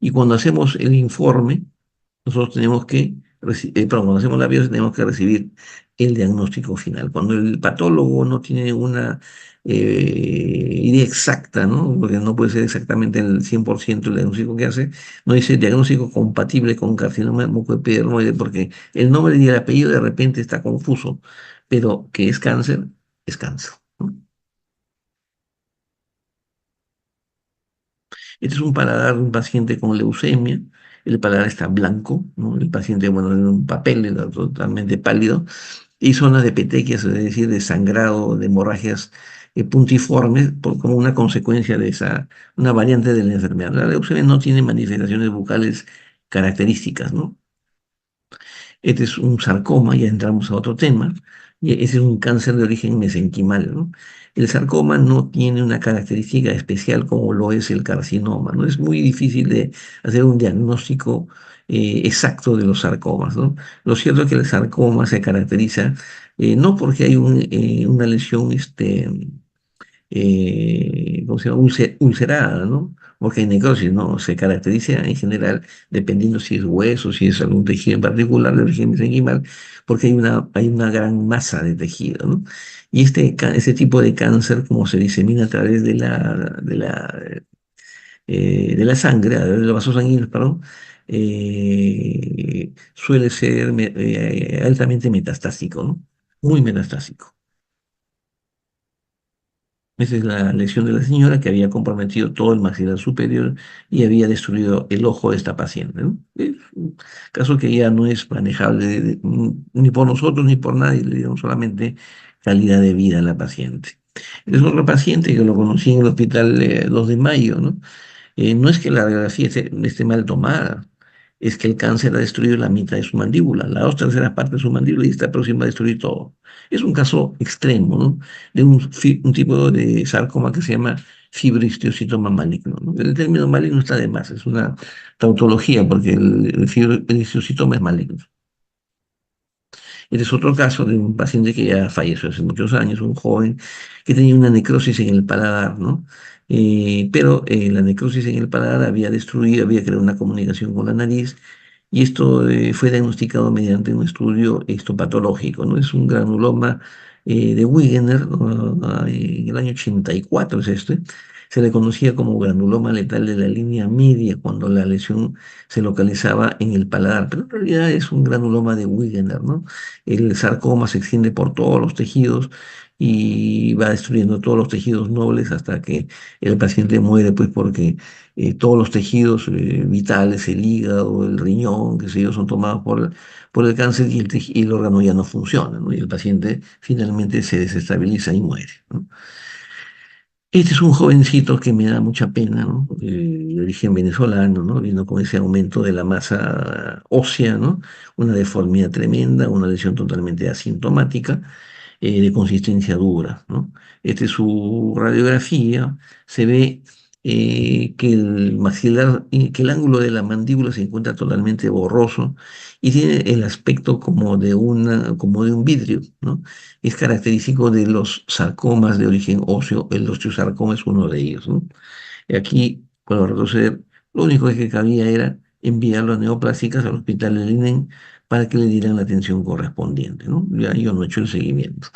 Y cuando hacemos el informe, nosotros perdón, cuando hacemos la biopsia tenemos que recibir el diagnóstico final. Cuando el patólogo no tiene una idea exacta, ¿no? Porque no puede ser exactamente el 100% el diagnóstico que hace, no dice diagnóstico compatible con carcinoma mucoepidermoide, porque el nombre y el apellido de repente está confuso, pero que es cáncer, ¿no? Este es un paladar de un paciente con leucemia. El paladar está blanco, ¿no? El paciente, bueno, en un papel, era totalmente pálido. Y zonas de petequias, es decir, de sangrado, de hemorragias puntiformes, como una consecuencia de una variante de la enfermedad. La leucemia no tiene manifestaciones bucales características, ¿no? Este es un sarcoma, ya entramos a otro tema, y ese es un cáncer de origen mesenquimal, ¿no? El sarcoma no tiene una característica especial como lo es el carcinoma, ¿no? Es muy difícil de hacer un diagnóstico exacto de los sarcomas, ¿no? Lo cierto es que el sarcoma se caracteriza no porque hay una lesión ¿cómo se llama? Ulcerada, ¿no? Porque hay necrosis, ¿no? Se caracteriza en general, dependiendo si es hueso, si es algún tejido en particular de origen mesenquimal, porque hay una gran masa de tejido, ¿no? Y este tipo de cáncer, como se disemina a través de la sangre, a través de los vasos sanguíneos, perdón, suele ser altamente metastásico, ¿no? Muy metastásico. Esa es la lesión de la señora que había comprometido todo el maxilar superior y había destruido el ojo de esta paciente, ¿no? Es un caso que ya no es manejable ni por nosotros ni por nadie, le dieron solamente calidad de vida a la paciente. Es otro paciente que lo conocí en el hospital 2 de Mayo, ¿no? No es que la radiografía esté mal tomada, es que el cáncer ha destruido la mitad de su mandíbula, las 2/3 partes de su mandíbula y está próximo a destruir todo. Es un caso extremo, ¿no? De un tipo de sarcoma que se llama fibrohistiocytoma maligno, ¿no? El término maligno está de más, es una tautología porque el fibrohistiocytoma es maligno. Este es otro caso de un paciente que ya falleció hace muchos años, un joven que tenía una necrosis en el paladar, ¿no? Pero la necrosis en el paladar había destruido, había creado una comunicación con la nariz y esto fue diagnosticado mediante un estudio histopatológico, ¿no? Es un granuloma de Wegener, ¿no? En el año 84 es este. Se le conocía como granuloma letal de la línea media cuando la lesión se localizaba en el paladar, pero en realidad es un granuloma de Wegener, ¿no? El sarcoma se extiende por todos los tejidos y va destruyendo todos los tejidos nobles hasta que el paciente muere, pues porque todos los tejidos vitales, el hígado, el riñón, qué sé yo, son tomados por el cáncer y el órgano ya no funciona, ¿no? Y el paciente finalmente se desestabiliza y muere, ¿no? Este es un jovencito que me da mucha pena, ¿no? De origen venezolano, ¿no? Vino con ese aumento de la masa ósea, ¿no? Una deformidad tremenda, una lesión totalmente asintomática de consistencia dura, ¿no? Esta es su radiografía. Se ve que el maxilar, que el ángulo de la mandíbula se encuentra totalmente borroso y tiene el aspecto como de un vidrio, ¿no? Es característico de los sarcomas de origen óseo. El osteosarcoma es uno de ellos, ¿no? Y aquí, para retroceder, lo único que cabía era enviarlo a neoplásicas al hospital de Linen para que le dieran la atención correspondiente, ¿no? Ya yo no he hecho el seguimiento.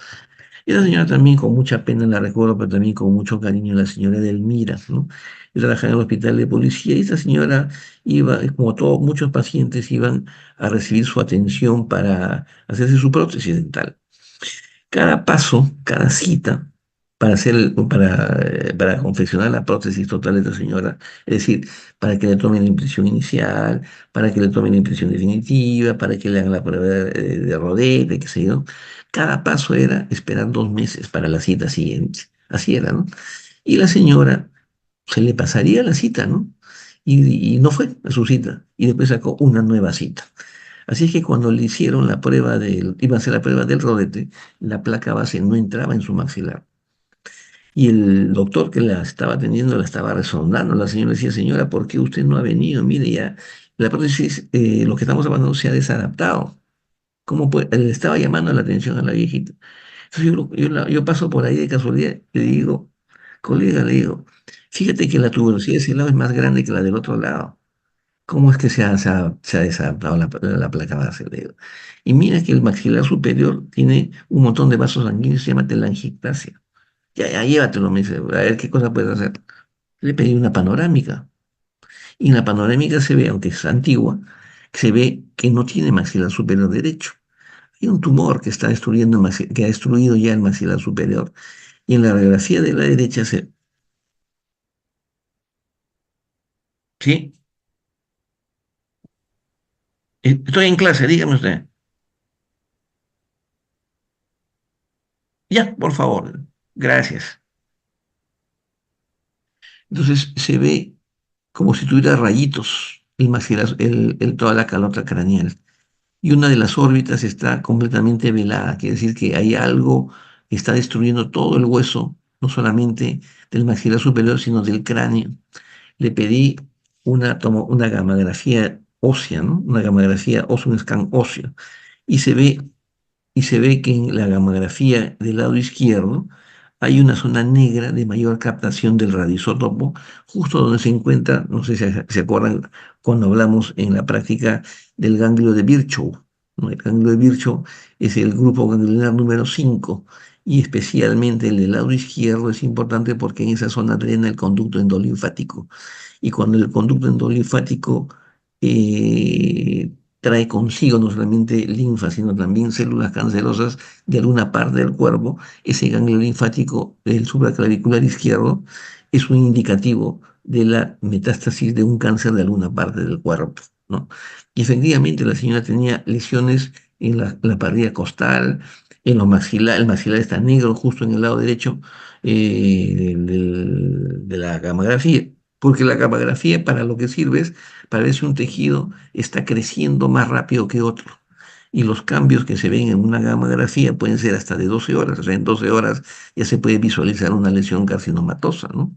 Y la señora también, con mucha pena la recuerdo, pero también con mucho cariño, la señora Edelmira, ¿no? Yo trabajaba en el hospital de policía y esta señora iba, como todos, muchos pacientes iban a recibir su atención para hacerse su prótesis dental. Cada paso, cada cita para confeccionar la prótesis total de esta señora, es decir, para que le tomen la impresión inicial, para que le tomen la impresión definitiva, para que le hagan la prueba de rodete, qué sé yo. Cada paso era esperar 2 meses para la cita siguiente. Así era, ¿no? Y la señora se le pasaría la cita, ¿no? Y no fue a su cita. Y después sacó una nueva cita. Así es que cuando le hicieron iba a hacer la prueba del rodete, la placa base no entraba en su maxilar. Y el doctor que la estaba atendiendo la estaba resondando. La señora decía, señora, ¿por qué usted no ha venido? Mire, ya la prótesis, lo que estamos hablando se ha desadaptado. ¿Cómo puede? Le estaba llamando la atención a la viejita. Entonces yo paso por ahí de casualidad y le digo, colega, le digo, fíjate que la tuberosidad de ese lado es más grande que la del otro lado. ¿Cómo es que se ha desadaptado la placa base? Le digo. Y mira que el maxilar superior tiene un montón de vasos sanguíneos, se llama telangiectasia. Ya, ya, llévatelo, me dice, a ver qué cosa puedes hacer. Le pedí una panorámica. Y en la panorámica se ve, aunque es antigua, se ve que no tiene maxilar superior derecho. Hay un tumor que está destruyendo, que ha destruido ya el maxilar superior. Y en la radiografía de la derecha se... Sí, estoy en clase, dígame usted. Ya, por favor. Gracias. Entonces se ve como si tuviera rayitos toda la calota craneal. Y una de las órbitas está completamente velada, quiere decir que hay algo que está destruyendo todo el hueso, no solamente del maxilar superior, sino del cráneo. Le pedí una gamografía ósea, ¿no? Una gamografía ósea, un scan óseo, y se ve que en la gamografía del lado izquierdo hay una zona negra de mayor captación del radioisótopo, justo donde se encuentra, no sé si se acuerdan cuando hablamos en la práctica del ganglio de Virchow, ¿no? El ganglio de Virchow es el grupo ganglionar número 5 y especialmente el del lado izquierdo es importante porque en esa zona drena el conducto endolinfático. Y cuando el conducto endolinfático eh, trae consigo no solamente linfa, sino también células cancerosas de alguna parte del cuerpo, ese ganglio linfático del supraclavicular izquierdo es un indicativo de la metástasis de un cáncer de alguna parte del cuerpo, ¿no? Y efectivamente la señora tenía lesiones en la parrilla costal, en los maxilar, el maxilar está negro justo en el lado derecho de la gamografía, porque la gamografía para lo que sirve es para ver si un tejido está creciendo más rápido que otro. Y los cambios que se ven en una gamografía pueden ser hasta de 12 horas, o sea, en 12 horas ya se puede visualizar una lesión carcinomatosa, ¿no?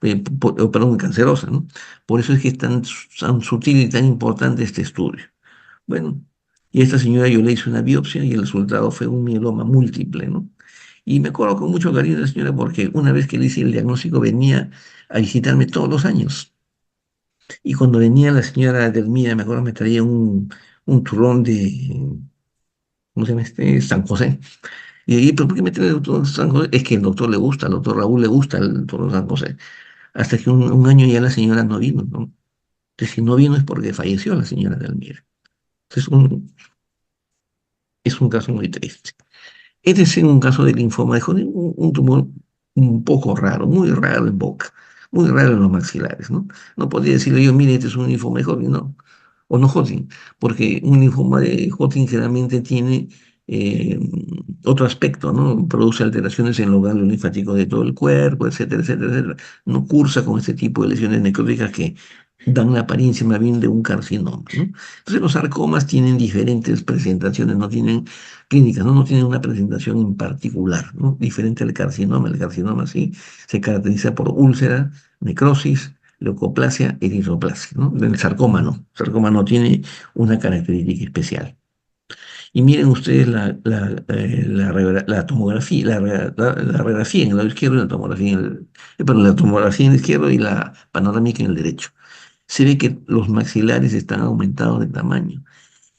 Perdón, cancerosa, ¿no? Por eso es que es tan sutil y tan importante este estudio. Bueno, y a esta señora yo le hice una biopsia y el resultado fue un mieloma múltiple, ¿no? Y me acuerdo con mucho cariño de la señora porque una vez que le hice el diagnóstico venía a visitarme todos los años. Y cuando venía la señora Delmira, me acuerdo, me traía un turrón de, ¿cómo se llama este? San José. Y dije, ¿pero por qué me trae el turrón de San José? Es que el doctor le gusta, al doctor Raúl le gusta el turrón de San José. Hasta que un año ya la señora no vino, ¿no? Entonces, si no vino es porque falleció la señora Delmira. Entonces, es un caso muy triste. Este es un caso de linfoma de Hodgkin, un tumor un poco raro, muy raro en boca, muy raro en los maxilares, ¿no? No podría decirle yo, mire, este es un linfoma de Hodgkin, no, o no Hodgkin, porque un linfoma de Hodgkin generalmente tiene eh, otro aspecto, ¿no? Produce alteraciones en los ganglios linfáticos de todo el cuerpo, etcétera, etcétera, etcétera. No cursa con este tipo de lesiones necróticas que dan la apariencia más bien de un carcinoma, ¿no? Entonces los sarcomas tienen diferentes presentaciones, no tienen clínicas, ¿no? No tienen una presentación en particular, ¿no? Diferente al carcinoma. El carcinoma sí se caracteriza por úlcera, necrosis, leucoplasia, eritroplasia, ¿no? El sarcoma no. El sarcoma no tiene una característica especial. Y miren ustedes la tomografía, la radiografía en el lado izquierdo y la tomografía perdón, la tomografía en el izquierdo y la panorámica en el derecho. Se ve que los maxilares están aumentados de tamaño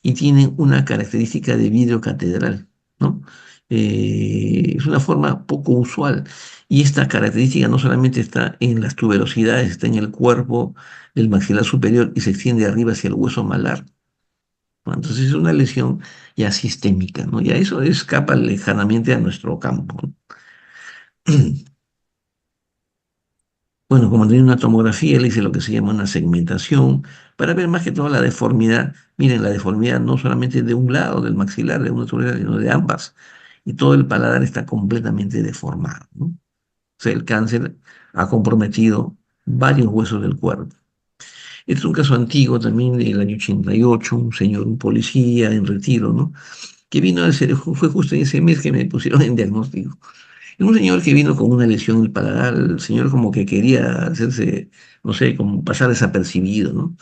y tienen una característica de vidrio catedral, ¿no? Es una forma poco usual. Y esta característica no solamente está en las tuberosidades, está en el cuerpo del maxilar superior y se extiende arriba hacia el hueso malar, ¿no? Entonces es una lesión ya sistémica, ¿no? Ya eso escapa lejanamente a nuestro campo, ¿no? Bueno, como tiene una tomografía, le hice lo que se llama una segmentación para ver más que todo la deformidad. Miren, la deformidad no solamente de un lado del maxilar, de una extremidad, sino de ambas. Y todo el paladar está completamente deformado, ¿no? O sea, el cáncer ha comprometido varios huesos del cuerpo. Este es un caso antiguo también del año 88, un señor, un policía en retiro, ¿no? Que vino a hacer, fue justo en ese mes que me pusieron en diagnóstico. Es un señor que vino con una lesión en el paladar, el señor como que quería hacerse, no sé, como pasar desapercibido, ¿no?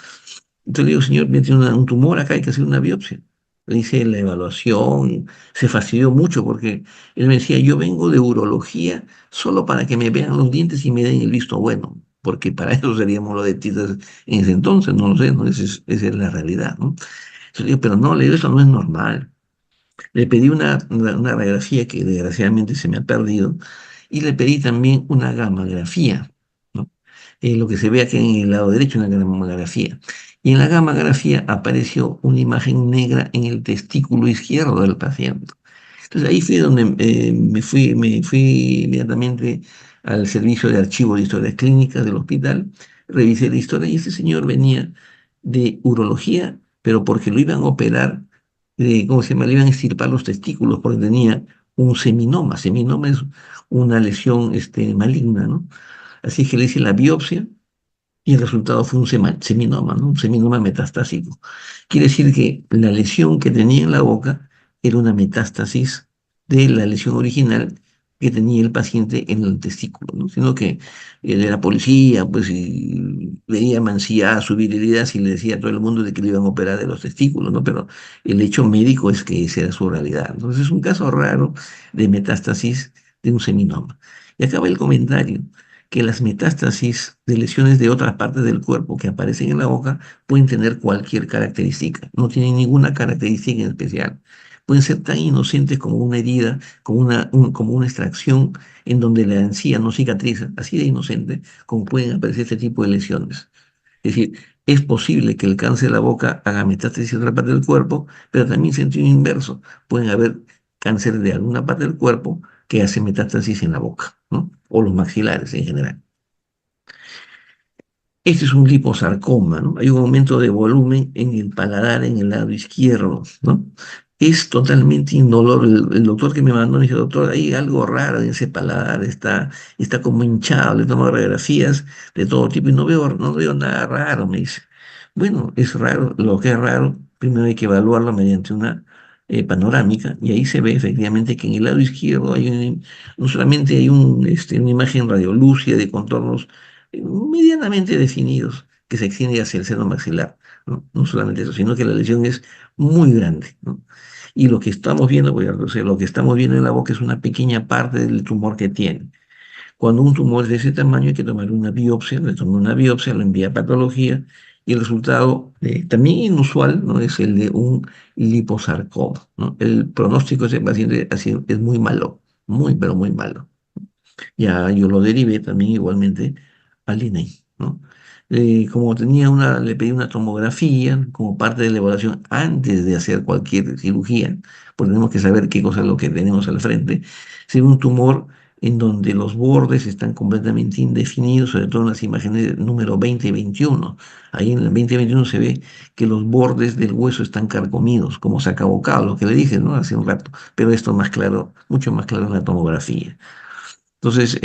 Entonces le digo, señor, me tiene un tumor acá, hay que hacer una biopsia. Le hice la evaluación, se fastidió mucho porque él me decía, yo vengo de urología solo para que me vean los dientes y me den el visto bueno, porque para eso seríamos los dentistas en ese entonces, no lo sé, ¿no? Esa es la realidad, ¿no? Entonces le digo, pero no, le digo, eso no es normal. Le pedí una radiografía que desgraciadamente se me ha perdido y le pedí también una gamografía, ¿no? Lo que se ve aquí en el lado derecho, una gamografía. Y en la gamografía apareció una imagen negra en el testículo izquierdo del paciente. Entonces ahí fui donde me fui inmediatamente al servicio de archivo de historias clínicas del hospital, revisé la historia y este señor venía de urología, pero porque lo iban a operar, ¿cómo se llama? Le iban a extirpar los testículos porque tenía un seminoma. Seminoma es una lesión maligna, ¿no? Así que le hice la biopsia y el resultado fue un seminoma, ¿no? Un seminoma metastásico. Quiere decir que la lesión que tenía en la boca era una metástasis de la lesión original que tenía el paciente en el testículo, ¿no? Sino que él era policía, pues, y veía mancillada su virilidad y le decía a todo el mundo de que le iban a operar de los testículos, ¿no? Pero el hecho médico es que esa era su realidad. Entonces es un caso raro de metástasis de un seminoma. Y acaba el comentario que las metástasis de lesiones de otras partes del cuerpo que aparecen en la boca pueden tener cualquier característica, no tienen ninguna característica en especial. Pueden ser tan inocentes como una herida, como una extracción en donde la encía no cicatriza, así de inocente como pueden aparecer este tipo de lesiones. Es decir, es posible que el cáncer de la boca haga metástasis en otra parte del cuerpo, pero también en sentido inverso. Pueden haber cáncer de alguna parte del cuerpo que hace metástasis en la boca, ¿no? O los maxilares en general. Este es un liposarcoma, ¿no? Hay un aumento de volumen en el paladar en el lado izquierdo, ¿no? Es totalmente indoloro. El doctor que me mandó me dijo, doctor, hay algo raro en ese paladar, está como hinchado, le tomo radiografías de todo tipo y no veo nada raro, me dice. Bueno, es raro, lo que es raro, primero hay que evaluarlo mediante una panorámica y ahí se ve efectivamente que en el lado izquierdo no solamente hay una imagen radiolúcida de contornos medianamente definidos que se extiende hacia el seno maxilar, ¿no? No solamente eso, sino que la lesión es muy grande, ¿no? Y lo que estamos viendo, o sea, lo que estamos viendo en la boca es una pequeña parte del tumor que tiene. Cuando un tumor es de ese tamaño hay que tomar una biopsia, le toma una biopsia, lo envía a patología y el resultado también inusual, ¿no? Es el de un liposarcoma, ¿no? El pronóstico de ese paciente así es muy malo, muy, pero muy malo. Ya yo lo derivé también igualmente al INEI, ¿no? Como le pedí una tomografía como parte de la evaluación antes de hacer cualquier cirugía, porque tenemos que saber qué cosa es lo que tenemos al frente, si un tumor en donde los bordes están completamente indefinidos, sobre todo en las imágenes número 20 y 21. Ahí en el 20 y 21 se ve que los bordes del hueso están carcomidos, como sacabocado, lo que le dije, ¿no? Hace un rato, pero esto más claro, mucho más claro en la tomografía. Entonces,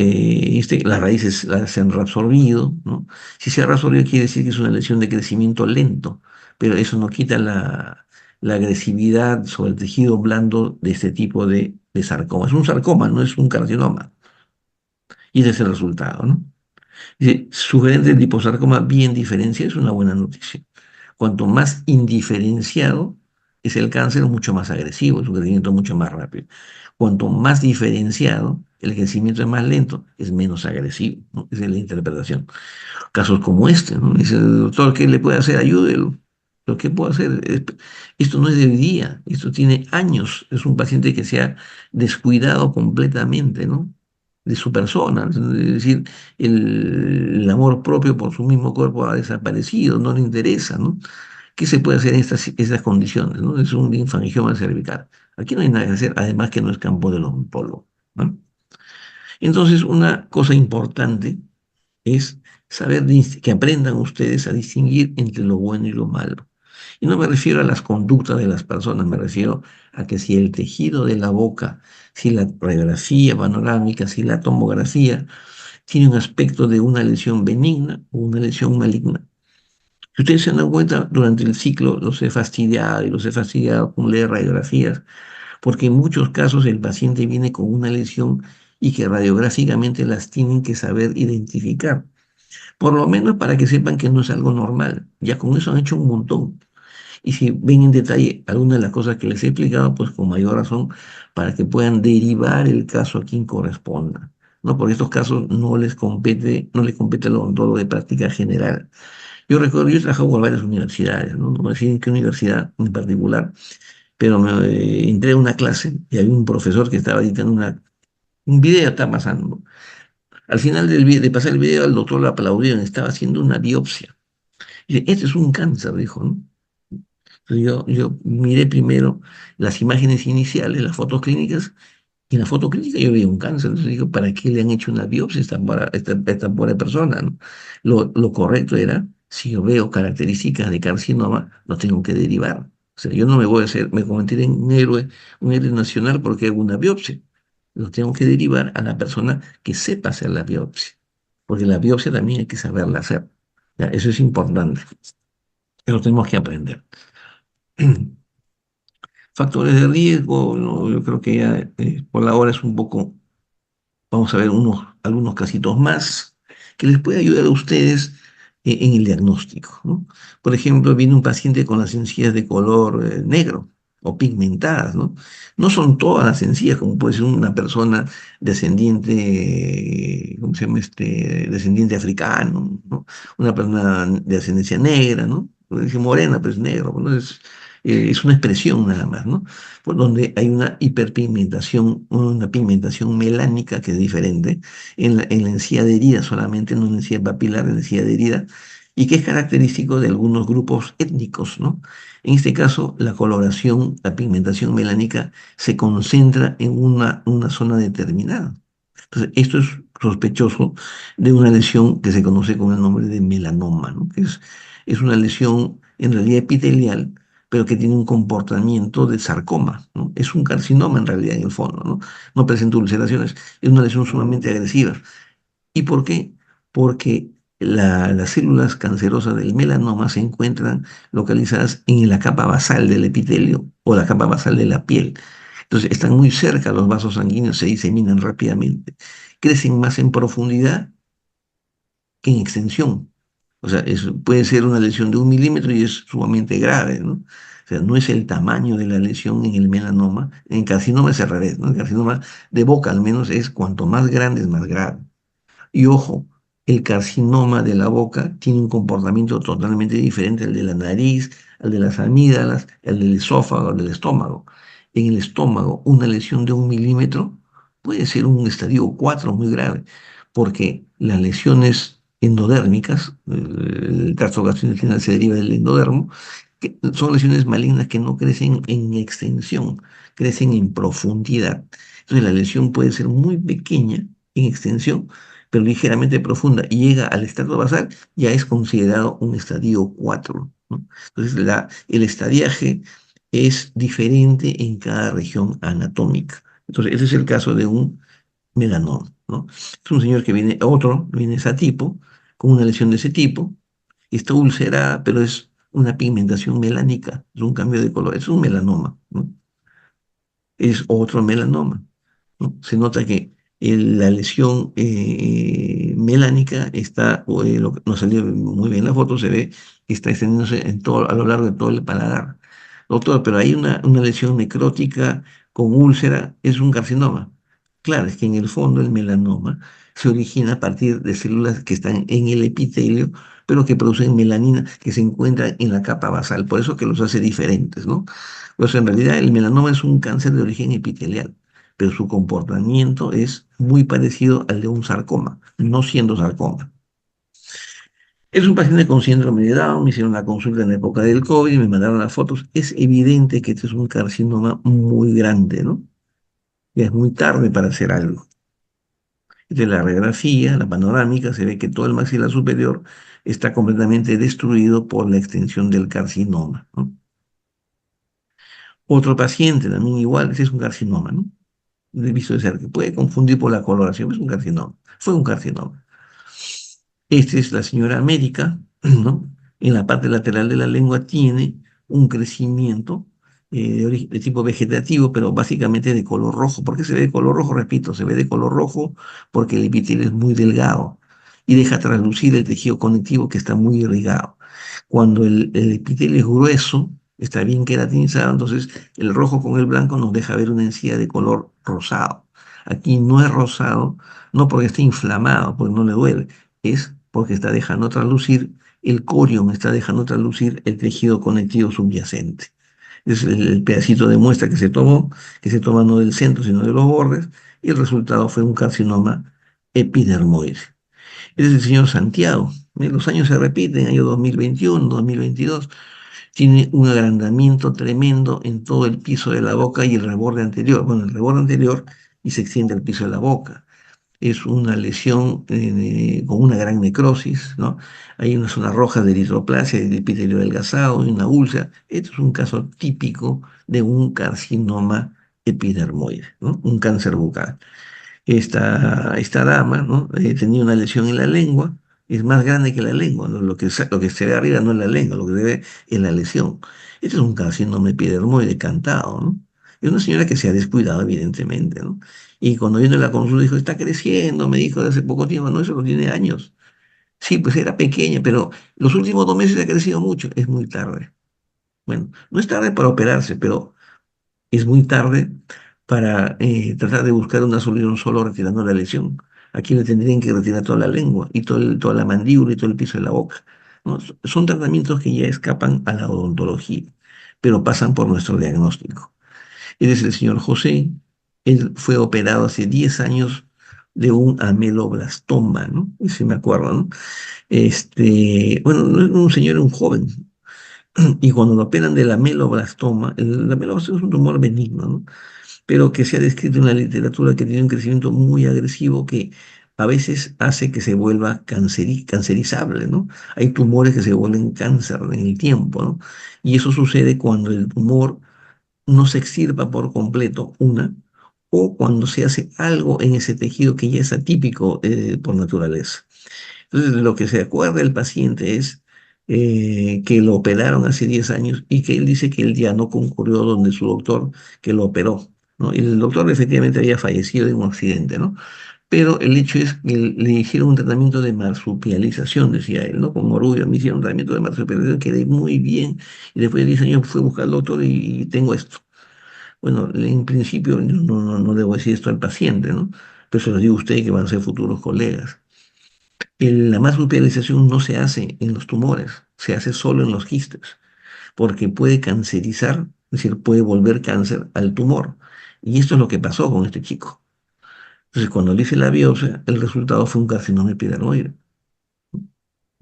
las raíces se han reabsorbido, ¿no? Si se ha reabsorbido quiere decir que es una lesión de crecimiento lento, pero eso no quita la agresividad sobre el tejido blando de este tipo de sarcoma. Es un sarcoma, no es un carcinoma. Y ese es el resultado, ¿no? Dice, sugerente de liposarcoma bien diferenciado es una buena noticia. Cuanto más indiferenciado es el cáncer, mucho más agresivo, es un crecimiento mucho más rápido. Cuanto más diferenciado, el crecimiento es más lento, es menos agresivo, ¿no? Esa es la interpretación. Casos como este, ¿no? Dice el doctor, ¿qué le puede hacer? Ayúdelo. ¿Lo que puedo hacer? Esto no es de hoy día, esto tiene años. Es un paciente que se ha descuidado completamente, ¿no? De su persona. Es decir, el amor propio por su mismo cuerpo ha desaparecido, no le interesa, ¿no? ¿Qué se puede hacer en estas condiciones, ¿no? Es un linfangioma cervical. Aquí no hay nada que hacer, además que no es campo del odontólogo, ¿no? Entonces, una cosa importante es saber que aprendan ustedes a distinguir entre lo bueno y lo malo. Y no me refiero a las conductas de las personas, me refiero a que si el tejido de la boca, si la radiografía panorámica, si la tomografía tiene un aspecto de una lesión benigna o una lesión maligna. Si ustedes se dan cuenta, durante el ciclo los he fastidiado y los he fastidiado con leer radiografías, porque en muchos casos el paciente viene con una lesión y que radiográficamente las tienen que saber identificar. Por lo menos para que sepan que no es algo normal. Ya con eso han hecho un montón. Y si ven en detalle algunas de las cosas que les he explicado, pues con mayor razón, para que puedan derivar el caso a quien corresponda. ¿No? Porque estos casos no les compete al odontólogo de práctica general. Yo recuerdo, yo he trabajado con varias universidades, ¿no? No voy a decir en qué universidad en particular, pero entré a una clase y había un profesor que estaba editando un video, está pasando. Al final de pasar el video, al doctor le aplaudieron, estaba haciendo una biopsia. Y dice, este es un cáncer, dijo, ¿no? Entonces yo miré primero las imágenes iniciales, las fotos clínicas, y en la foto clínica yo veía un cáncer. Entonces digo, ¿para qué le han hecho una biopsia a esta pobre persona, ¿no? Lo correcto era, si yo veo características de carcinoma, lo tengo que derivar. O sea, yo no me voy a hacer, me convertiré en un héroe nacional porque hago una biopsia. Lo tengo que derivar a la persona que sepa hacer la biopsia. Porque la biopsia también hay que saberla hacer. Ya, eso es importante. Eso tenemos que aprender. Factores de riesgo, no, yo creo que ya por la hora es un poco. Vamos a ver algunos casitos más que les puede ayudar a ustedes en el diagnóstico, ¿no? Por ejemplo, viene un paciente con las encías de color negro o pigmentadas, ¿no? No son todas las encías, como puede ser una persona descendiente, ¿cómo se llama este? Descendiente africano, ¿no? Una persona de ascendencia negra, ¿no? Dice morena, pues negro, ¿no? Es una expresión nada más, ¿no? Por donde hay una hiperpigmentación, una pigmentación melánica que es diferente en la encía adherida solamente, no en la encía papilar, en la encía adherida, y que es característico de algunos grupos étnicos, ¿no? En este caso, la coloración, la pigmentación melánica se concentra en una zona determinada. Entonces, esto es sospechoso de una lesión que se conoce con el nombre de melanoma, ¿no? Que es una lesión en realidad epitelial, pero que tiene un comportamiento de sarcoma, ¿no? Es un carcinoma en realidad en el fondo, ¿no? No presenta ulceraciones, es una lesión sumamente agresiva. ¿Y por qué? Porque las células cancerosas del melanoma se encuentran localizadas en la capa basal del epitelio o la capa basal de la piel. Entonces están muy cerca, los vasos sanguíneos se diseminan rápidamente, crecen más en profundidad que en extensión. O sea, puede ser una lesión de 1 milímetro y es sumamente grave, ¿no? O sea, no es el tamaño de la lesión en el melanoma, en carcinoma es al revés, ¿no? El carcinoma de boca al menos es cuanto más grande es más grave. Y ojo, el carcinoma de la boca tiene un comportamiento totalmente diferente al de la nariz, al de las amígdalas, al del esófago, al del estómago. En el estómago, una lesión de 1 milímetro puede ser un estadio 4 muy grave, porque las lesiones endodérmicas, el tracto gastrointestinal se deriva del endodermo, que son lesiones malignas que no crecen en extensión, crecen en profundidad. Entonces la lesión puede ser muy pequeña en extensión, pero ligeramente profunda y llega al estrato basal, ya es considerado un estadio 4, ¿no? Entonces el estadiaje es diferente en cada región anatómica. Entonces ese es el caso de un melanoma. ¿no? Es un señor que viene, otro, viene ese tipo, con una lesión de ese tipo, está ulcerada, pero es una pigmentación melánica, es un cambio de color, es un melanoma, ¿no? Es otro melanoma, ¿no? Se nota que la lesión melánica está, nos salió muy bien la foto, se ve que está extendiéndose en todo, a lo largo de todo el paladar. Doctor, pero hay una lesión necrótica con úlcera, es un carcinoma. Claro, es que en el fondo el melanoma se origina a partir de células que están en el epitelio, pero que producen melanina que se encuentra en la capa basal, por eso que los hace diferentes, ¿no? Pues en realidad el melanoma es un cáncer de origen epitelial, pero su comportamiento es muy parecido al de un sarcoma, no siendo sarcoma. Es un paciente con síndrome de Down, me hicieron la consulta en la época del COVID, me mandaron las fotos. Es evidente que este es un carcinoma muy grande, ¿no? Ya es muy tarde para hacer algo. De la radiografía, la panorámica, se ve que todo el maxilar superior está completamente destruido por la extensión del carcinoma, ¿no? Otro paciente también igual, ese es un carcinoma, ¿no? De visto de cerca. Puede confundir por la coloración, es un carcinoma. Fue un carcinoma. Esta es la señora América, ¿no? En la parte lateral de la lengua tiene un crecimiento de tipo vegetativo, pero básicamente de color rojo. ¿Por qué se ve de color rojo? Repito, se ve de color rojo porque el epitelio es muy delgado y deja traslucir el tejido conectivo que está muy irrigado. Cuando el epitelio es grueso, está bien queratinizado, entonces el rojo con el blanco nos deja ver una encía de color rosado. Aquí no es rosado, no porque esté inflamado, porque no le duele, es porque está dejando traslucir el corion, está dejando traslucir el tejido conectivo subyacente. Es el pedacito de muestra que se toma no del centro, sino de los bordes, y el resultado fue un carcinoma epidermoide. Ese es el señor Santiago. Los años se repiten, año 2021, 2022. Tiene un agrandamiento tremendo en todo el piso de la boca y el reborde anterior. Bueno, el reborde anterior y se extiende al piso de la boca. Es una lesión con una gran necrosis, ¿no? Hay una zona roja de eritroplasia, de epitelio adelgazado y una úlcera. Esto es un caso típico de un carcinoma epidermoide, ¿no? Un cáncer bucal. Esta dama, ¿no? Tenía una lesión en la lengua, es más grande que la lengua, ¿no? Lo que se ve arriba no es la lengua, lo que se ve es la lesión. Este es un carcinoma epidermoide cantado, ¿no? Es una señora que se ha descuidado, evidentemente, ¿no? Y cuando vino a la consulta dijo, está creciendo, me dijo de hace poco tiempo, no, eso no tiene años. Sí, pues era pequeña, pero los últimos 2 meses ha crecido mucho, es muy tarde. Bueno, no es tarde para operarse, pero es muy tarde para tratar de buscar una solución solo retirando la lesión. Aquí le tendrían que retirar toda la lengua y toda la mandíbula y todo el piso de la boca, ¿no? Son tratamientos que ya escapan a la odontología, pero pasan por nuestro diagnóstico. Él es el señor José, él fue operado hace 10 años de un ameloblastoma, ¿no? Si me acuerdo, ¿no? Bueno, no era un señor, era un joven, y cuando lo operan del ameloblastoma, el ameloblastoma es un tumor benigno, ¿no? Pero que se ha descrito en la literatura que tiene un crecimiento muy agresivo que a veces hace que se vuelva cancerizable, ¿no? Hay tumores que se vuelven cáncer en el tiempo, ¿no? Y eso sucede cuando el tumor no se extirpa por completo, o cuando se hace algo en ese tejido que ya es atípico por naturaleza. Entonces, lo que se acuerda el paciente es que lo operaron hace 10 años y que él dice que él ya no concurrió donde su doctor que lo operó, ¿no? Y el doctor efectivamente había fallecido en un accidente, ¿no? Pero el hecho es que le hicieron un tratamiento de marsupialización, decía él, ¿no? Con orgullo, me hicieron un tratamiento de marsupialización, quedé muy bien, y después de 10 años fui a buscar al doctor y tengo esto. Bueno, en principio no debo decir esto al paciente, ¿no? Pero se lo digo a usted que van a ser futuros colegas. La masoperización no se hace en los tumores, se hace solo en los quistes, porque puede cancerizar, es decir, puede volver cáncer al tumor. Y esto es lo que pasó con este chico. Entonces, cuando le hice la biopsia, el resultado fue un carcinoma epidermoide.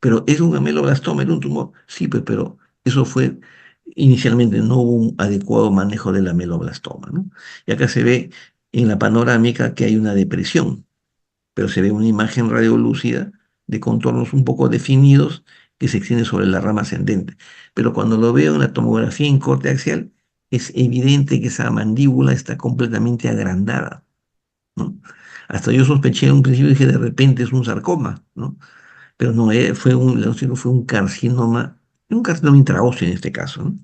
Pero es un ameloblastoma, era un tumor. Sí, pues, pero eso fue, inicialmente no hubo un adecuado manejo del ameloblastoma, ¿no? Y acá se ve en la panorámica que hay una depresión, pero se ve una imagen radiolúcida de contornos un poco definidos que se extiende sobre la rama ascendente. Pero cuando lo veo en la tomografía en corte axial, es evidente que esa mandíbula está completamente agrandada, ¿no? Hasta yo sospeché en un principio, dije, de repente es un sarcoma, ¿no? Pero no, el diagnóstico fue un carcinoma intraóseo en este caso, ¿no?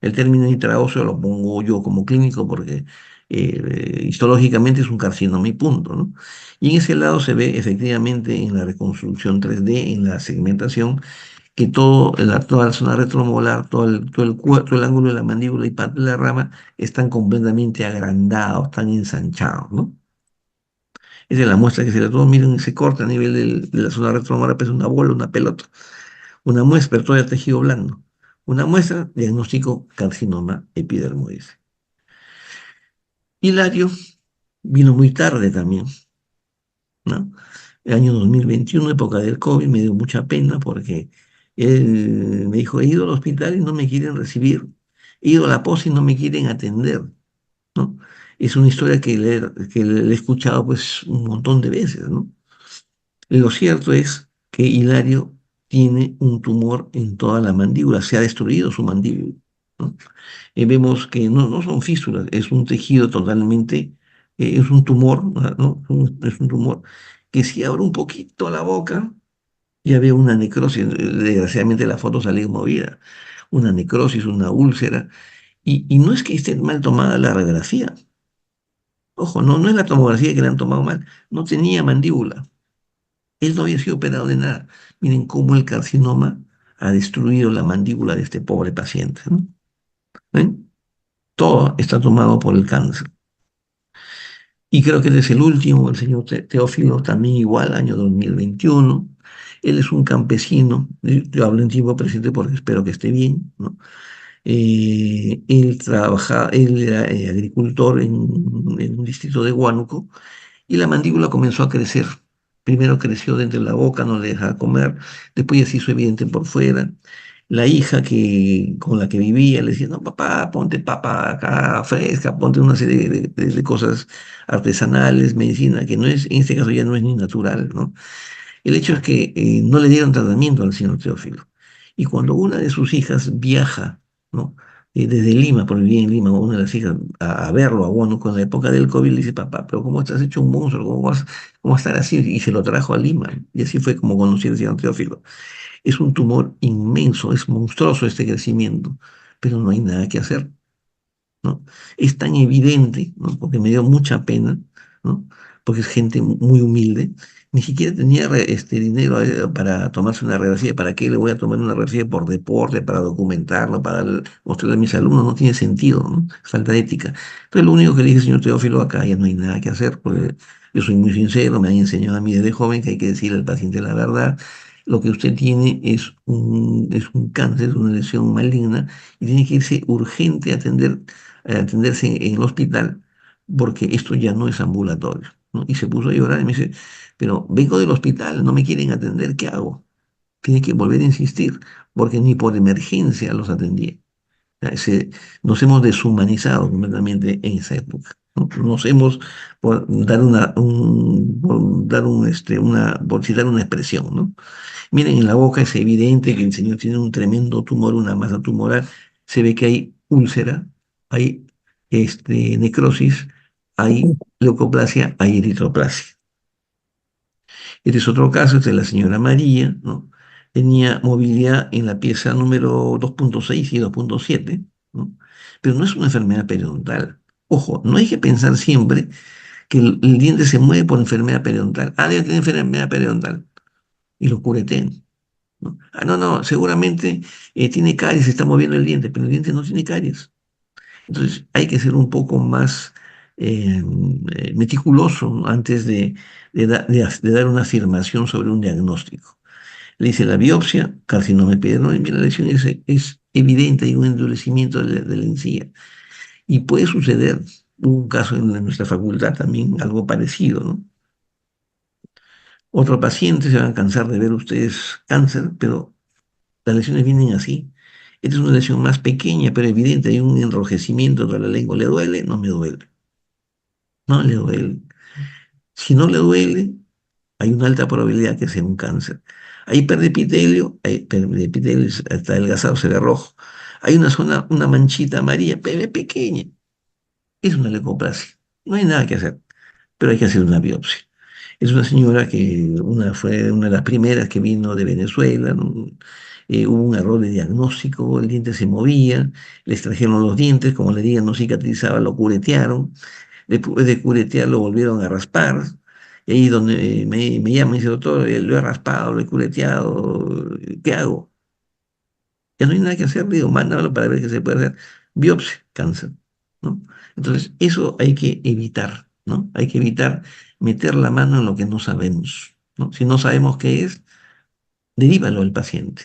El término intraóseo lo pongo yo como clínico porque histológicamente es un carcinoma y punto, ¿no? Y en ese lado se ve efectivamente en la reconstrucción 3D, en la segmentación, que toda la zona retromolar, todo el ángulo de la mandíbula y parte de la rama están completamente agrandados, están ensanchados, ¿no? Esa es la muestra que se le toma, miren, se corta a nivel de la zona retromolar, parece una bola, una pelota. Una muestra, pero todavía tejido blando. Una muestra, diagnóstico carcinoma epidermoide. Hilario vino muy tarde también, ¿no? El año 2021, época del COVID, me dio mucha pena porque él me dijo, he ido al hospital y no me quieren recibir, he ido a la posta y no me quieren atender, ¿no? Es una historia que le he escuchado pues un montón de veces, ¿no? Lo cierto es que Hilario tiene un tumor en toda la mandíbula, se ha destruido su mandíbula, ¿no? Vemos que no son fístulas, es un tejido totalmente, es un tumor, ¿no? Es un tumor que si abre un poquito la boca, ya veo una necrosis, desgraciadamente la foto salió movida, una necrosis, una úlcera, y no es que esté mal tomada la radiografía, ojo, no es la tomografía que le han tomado mal, no tenía mandíbula, él no había sido operado de nada. Miren cómo el carcinoma ha destruido la mandíbula de este pobre paciente, ¿no? ¿Ven? Todo está tomado por el cáncer. Y creo que él es el último, el señor Teófilo, también igual, año 2021. Él es un campesino, yo hablo en tiempo presente porque espero que esté bien, ¿no? Él era agricultor en un distrito de Huánuco y la mandíbula comenzó a crecer. Primero creció dentro de la boca, no le dejaba comer, después ya se hizo evidente por fuera. La hija con la que vivía le decía, no, papá, ponte papa acá fresca, ponte una serie de cosas artesanales, medicina, que no es, en este caso ya no es ni natural, ¿no? El hecho es que no le dieron tratamiento al señor Teófilo. Y cuando una de sus hijas viaja, ¿no? Desde Lima, porque vivía en Lima, una de las hijas, a verlo a Huánuco en la época del COVID, le dice, papá, pero ¿cómo estás hecho un monstruo? ¿Cómo vas a estar así? Y se lo trajo a Lima. Y así fue como conocí al señor Teófilo. Es un tumor inmenso, es monstruoso este crecimiento, pero no hay nada que hacer, ¿no? Es tan evidente, ¿no? Porque me dio mucha pena, ¿no? Porque es gente muy humilde, ni siquiera tenía dinero para tomarse una radiografía. ¿Para qué le voy a tomar una radiografía por deporte, para documentarlo, para mostrarle a mis alumnos? No tiene sentido, ¿no? Es falta de ética. Entonces lo único que le dije, señor Teófilo, acá ya no hay nada que hacer, porque yo soy muy sincero, me han enseñado a mí desde joven que hay que decirle al paciente la verdad. Lo que usted tiene es un cáncer, una lesión maligna, y tiene que irse urgente a atenderse en el hospital, porque esto ya no es ambulatorio, ¿no? Y se puso a llorar y me dice, pero vengo del hospital, no me quieren atender, ¿qué hago? Tiene que volver a insistir, porque ni por emergencia los atendía. O sea, nos hemos deshumanizado completamente en esa época, ¿no? Nos hemos, por citar una expresión, ¿no? Miren, en la boca es evidente que el señor tiene un tremendo tumor, una masa tumoral. Se ve que hay úlcera, hay necrosis, hay leucoplasia, hay eritroplasia. Este es otro caso, este es la señora María, ¿no? Tenía movilidad en la pieza número 2.6 y 2.7, ¿no? Pero no es una enfermedad periodontal. Ojo, no hay que pensar siempre que el diente se mueve por enfermedad periodontal. Ah, debe tener enfermedad periodontal. Y lo cureteen, ¿no? Ah, no, seguramente tiene caries, se está moviendo el diente, pero el diente no tiene caries. Entonces hay que ser un poco más meticuloso, ¿no? Antes de dar una afirmación sobre un diagnóstico. Le dice la biopsia, carcinoma epidermoide, mira, la lesión es evidente, hay un endurecimiento de la encía. Y puede suceder, hubo un caso en nuestra facultad también, algo parecido, ¿no? Otro paciente, se van a cansar de ver ustedes cáncer, pero las lesiones vienen así. Esta es una lesión más pequeña, pero evidente. Hay un enrojecimiento de la lengua. ¿Le duele? No me duele. No le duele. Si no le duele, hay una alta probabilidad que sea un cáncer. Hay hiperepitelio, el epitelio está adelgazado, se ve rojo. Hay una zona, una manchita amarilla, pero pequeña. Es una leucoplasia. No hay nada que hacer. pero hay que hacer una biopsia. Es una señora que fue una de las primeras que vino de Venezuela, ¿no? Hubo un error de diagnóstico, el diente se movía, le extrajeron los dientes, como le digan, no cicatrizaba, lo curetearon, después de curetear lo volvieron a raspar, y ahí donde me llama y dice, doctor, lo he raspado, lo he cureteado, ¿qué hago? Ya no hay nada que hacer, digo, mándamelo para ver qué se puede hacer. Biopsia, cáncer, ¿no? Entonces, eso hay que evitar, ¿no? Hay que evitar meter la mano en lo que no sabemos, ¿no? Si no sabemos qué es, derívalo al paciente,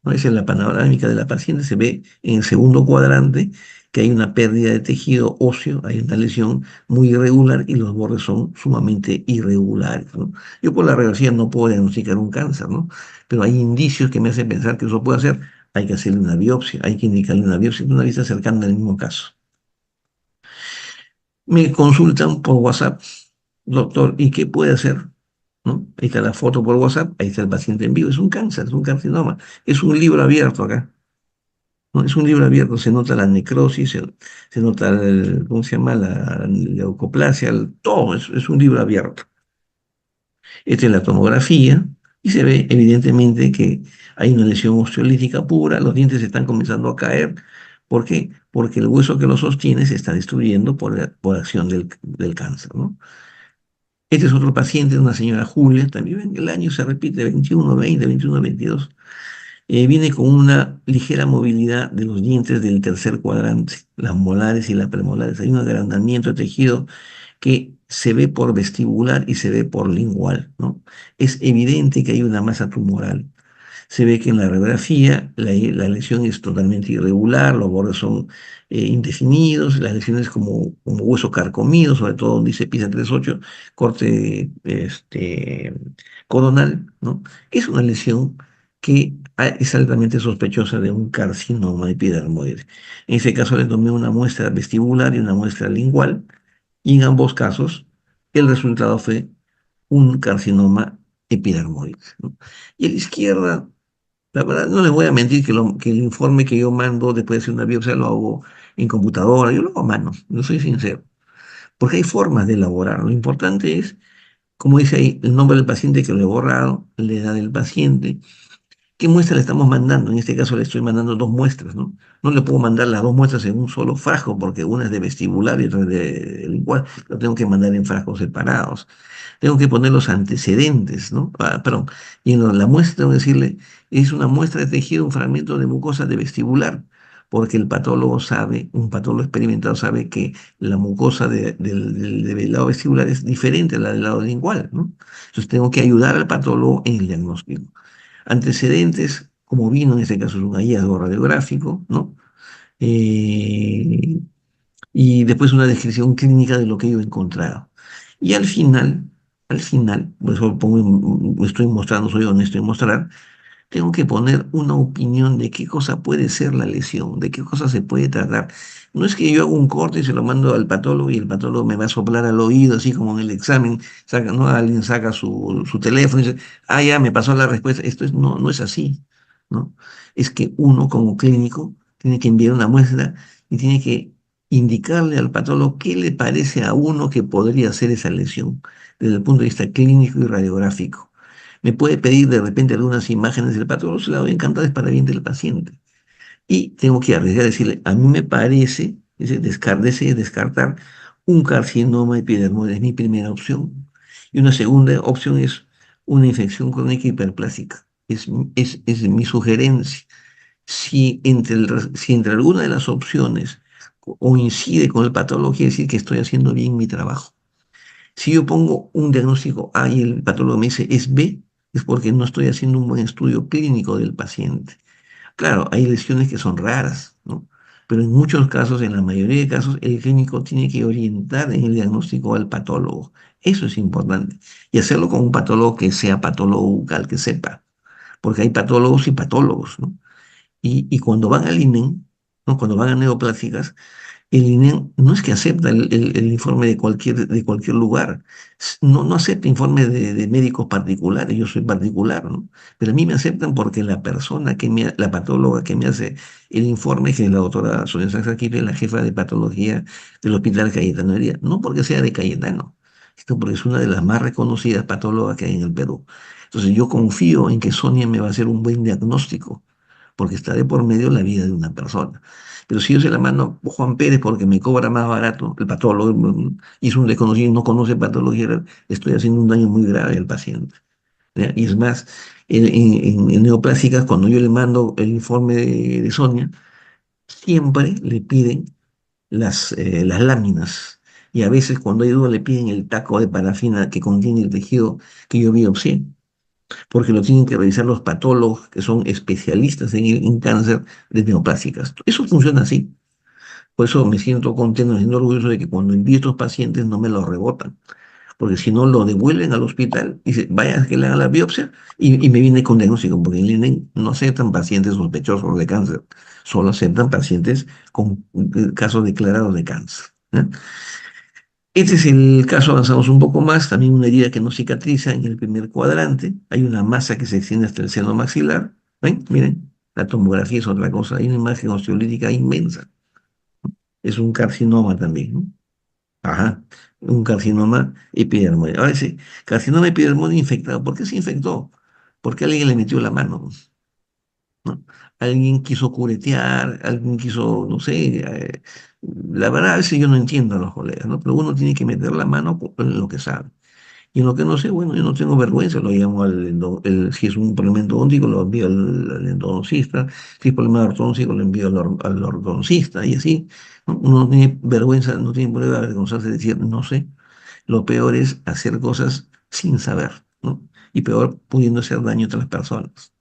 ¿no? Esa es la panorámica de la paciente, se ve en el segundo cuadrante que hay una pérdida de tejido óseo, hay una lesión muy irregular y los bordes son sumamente irregulares, ¿no? Yo por la radiografía no puedo diagnosticar un cáncer, ¿no? Pero hay indicios que me hacen pensar que eso puede hacer. Hay que hacerle una biopsia, hay que indicarle una biopsia, una vista cercana del mismo caso. Me consultan por WhatsApp, doctor, ¿y qué puede hacer? ¿No? Ahí está la foto por WhatsApp, ahí está el paciente en vivo, es un cáncer, es un carcinoma, es un libro abierto acá, ¿no? Es un libro abierto, se nota la necrosis, se nota, ¿cómo se llama? La leucoplasia, todo, es un libro abierto. Esta es la tomografía y se ve evidentemente que hay una lesión osteolítica pura, los dientes están comenzando a caer. ¿Por qué? Porque el hueso que lo sostiene se está destruyendo por acción del cáncer, ¿no? Este es otro paciente, una señora Julia, también el año se repite, 21, 20, 21, 22. Viene con una ligera movilidad de los dientes del tercer cuadrante, las molares y las premolares. Hay un agrandamiento de tejido que se ve por vestibular y se ve por lingual, ¿no? Es evidente que hay una masa tumoral. Se ve que en la radiografía la lesión es totalmente irregular, los bordes son indefinidos, las lesiones como hueso carcomido, sobre todo donde dice PISA 38, corte coronal, ¿no? Es una lesión que es altamente sospechosa de un carcinoma epidermoide. En ese caso le tomé una muestra vestibular y una muestra lingual, y en ambos casos el resultado fue un carcinoma epidermoide, ¿no? Y a la izquierda, la verdad, no les voy a mentir que el informe que yo mando después de hacer una biopsia lo hago en computadora, yo lo hago a mano, no soy sincero, porque hay formas de elaborar. Lo importante es, como dice ahí, el nombre del paciente que lo he borrado, la edad del paciente, ¿qué muestra le estamos mandando? En este caso le estoy mandando dos muestras, ¿no? No le puedo mandar las dos muestras en un solo frasco porque una es de vestibular y otra es de lingual. Lo tengo que mandar en frascos separados. Tengo que poner los antecedentes, ¿no? Perdón. Y en la muestra tengo que decirle, es una muestra de tejido, un fragmento de mucosa de vestibular, porque el patólogo sabe, un patólogo experimentado sabe que la mucosa del lado vestibular es diferente a la del lado lingual, ¿no? Entonces tengo que ayudar al patólogo en el diagnóstico. Antecedentes, como vino en este caso es un hallazgo radiográfico, ¿no? Eh, y después una descripción clínica de lo que yo he encontrado. Y al final, pues estoy mostrando, soy honesto en mostrar, tengo que poner una opinión de qué cosa puede ser la lesión, de qué cosa se puede tratar. No es que yo hago un corte y se lo mando al patólogo y el patólogo me va a soplar al oído, así como en el examen, saca, ¿no? Alguien saca su teléfono y dice, ah, ya, me pasó la respuesta. No, no es así, ¿no? Es que uno como clínico tiene que enviar una muestra y tiene que indicarle al patólogo qué le parece a uno que podría ser esa lesión desde el punto de vista clínico y radiográfico. Me puede pedir de repente algunas imágenes del patólogo, se la doy encantada, es para bien del paciente. Y tengo que arriesgar a decirle, a mí me parece, ese descartar un carcinoma epidermoide, es mi primera opción. Y una segunda opción es una infección crónica hiperplásica. Es mi sugerencia. Si entre alguna de las opciones coincide con el patólogo, quiere decir que estoy haciendo bien mi trabajo. Si yo pongo un diagnóstico A y el patólogo me dice es B, es porque no estoy haciendo un buen estudio clínico del paciente. Claro, hay lesiones que son raras, ¿no? Pero en muchos casos, en la mayoría de casos, el clínico tiene que orientar en el diagnóstico al patólogo. Eso es importante. Y hacerlo con un patólogo que sea patólogo bucal, que sepa. Porque hay patólogos y patólogos, ¿no? Y cuando van al INEN, ¿no? Cuando van a neoplásicas, el INEM no es que acepta el informe de cualquier lugar, no acepta informes de médicos particulares, yo soy particular, ¿no? Pero a mí me aceptan porque la patóloga que me hace el informe, que es la doctora Sonia Saxa Quispe, la jefa de patología del Hospital Cayetano Heredia, no porque sea de Cayetano, sino porque es una de las más reconocidas patólogas que hay en el Perú. Entonces yo confío en que Sonia me va a hacer un buen diagnóstico, porque está de por medio la vida de una persona. Pero si yo se la mando a Juan Pérez porque me cobra más barato, el patólogo y es un desconocido y no conoce patología, estoy haciendo un daño muy grave al paciente. ¿Ya? Y es más, en neoplásicas, cuando yo le mando el informe de Sonia, siempre le piden las láminas. Y a veces cuando hay duda le piden el taco de parafina que contiene el tejido que yo biopsié, porque lo tienen que revisar los patólogos que son especialistas en cáncer de neoplásicas. Eso funciona así. Por eso me siento contento, me siento orgulloso de que cuando envío a estos pacientes no me lo rebotan, porque si no lo devuelven al hospital y dice, vaya que le hagan la biopsia y me viene con diagnóstico, porque en el INE no aceptan pacientes sospechosos de cáncer, solo aceptan pacientes con casos declarados de cáncer. ¿Ya? Este es el caso, avanzamos un poco más, también una herida que no cicatriza en el primer cuadrante, hay una masa que se extiende hasta el seno maxilar, ¿ven? Miren, la tomografía es otra cosa, hay una imagen osteolítica inmensa, es un carcinoma también, ¿no? Ajá, un carcinoma epidermoide. Ahora sí, carcinoma epidermoide infectado. ¿Por qué se infectó? Porque alguien le metió la mano, ¿no? Alguien quiso curetear, alguien quiso, no sé, la verdad a veces yo no entiendo a los colegas, ¿no? Pero uno tiene que meter la mano en lo que sabe. Y en lo que no sé, bueno, yo no tengo vergüenza, lo llamo si es un problema endodóntico, lo envío al endodoncista, si es problema ortodóntico, lo envío al ortodoncista, y así, ¿no? Uno no tiene vergüenza, no tiene problema de avergonzarse de decir, no sé. Lo peor es hacer cosas sin saber, ¿no? Y peor pudiendo hacer daño a otras personas.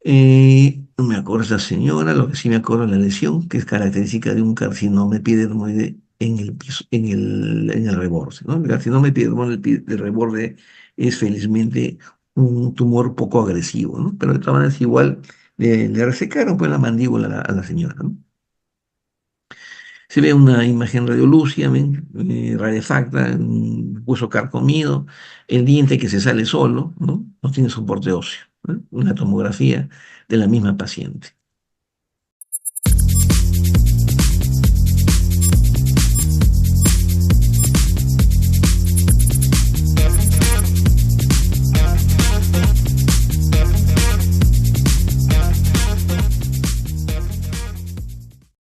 No me acuerdo esta señora, lo que sí me acuerdo es la lesión, que es característica de un carcinoma epidermoide en el piso, en el reborde, ¿no? El carcinoma epidermoide del reborde es felizmente un tumor poco agresivo, ¿no? Pero de todas maneras igual le resecaron pues la mandíbula a la señora, ¿no? Se ve una imagen radiolucia, ¿ven? Rarefacta, un hueso carcomido, el diente que se sale solo, ¿no? No tiene soporte óseo, ¿no? Una tomografía de la misma paciente.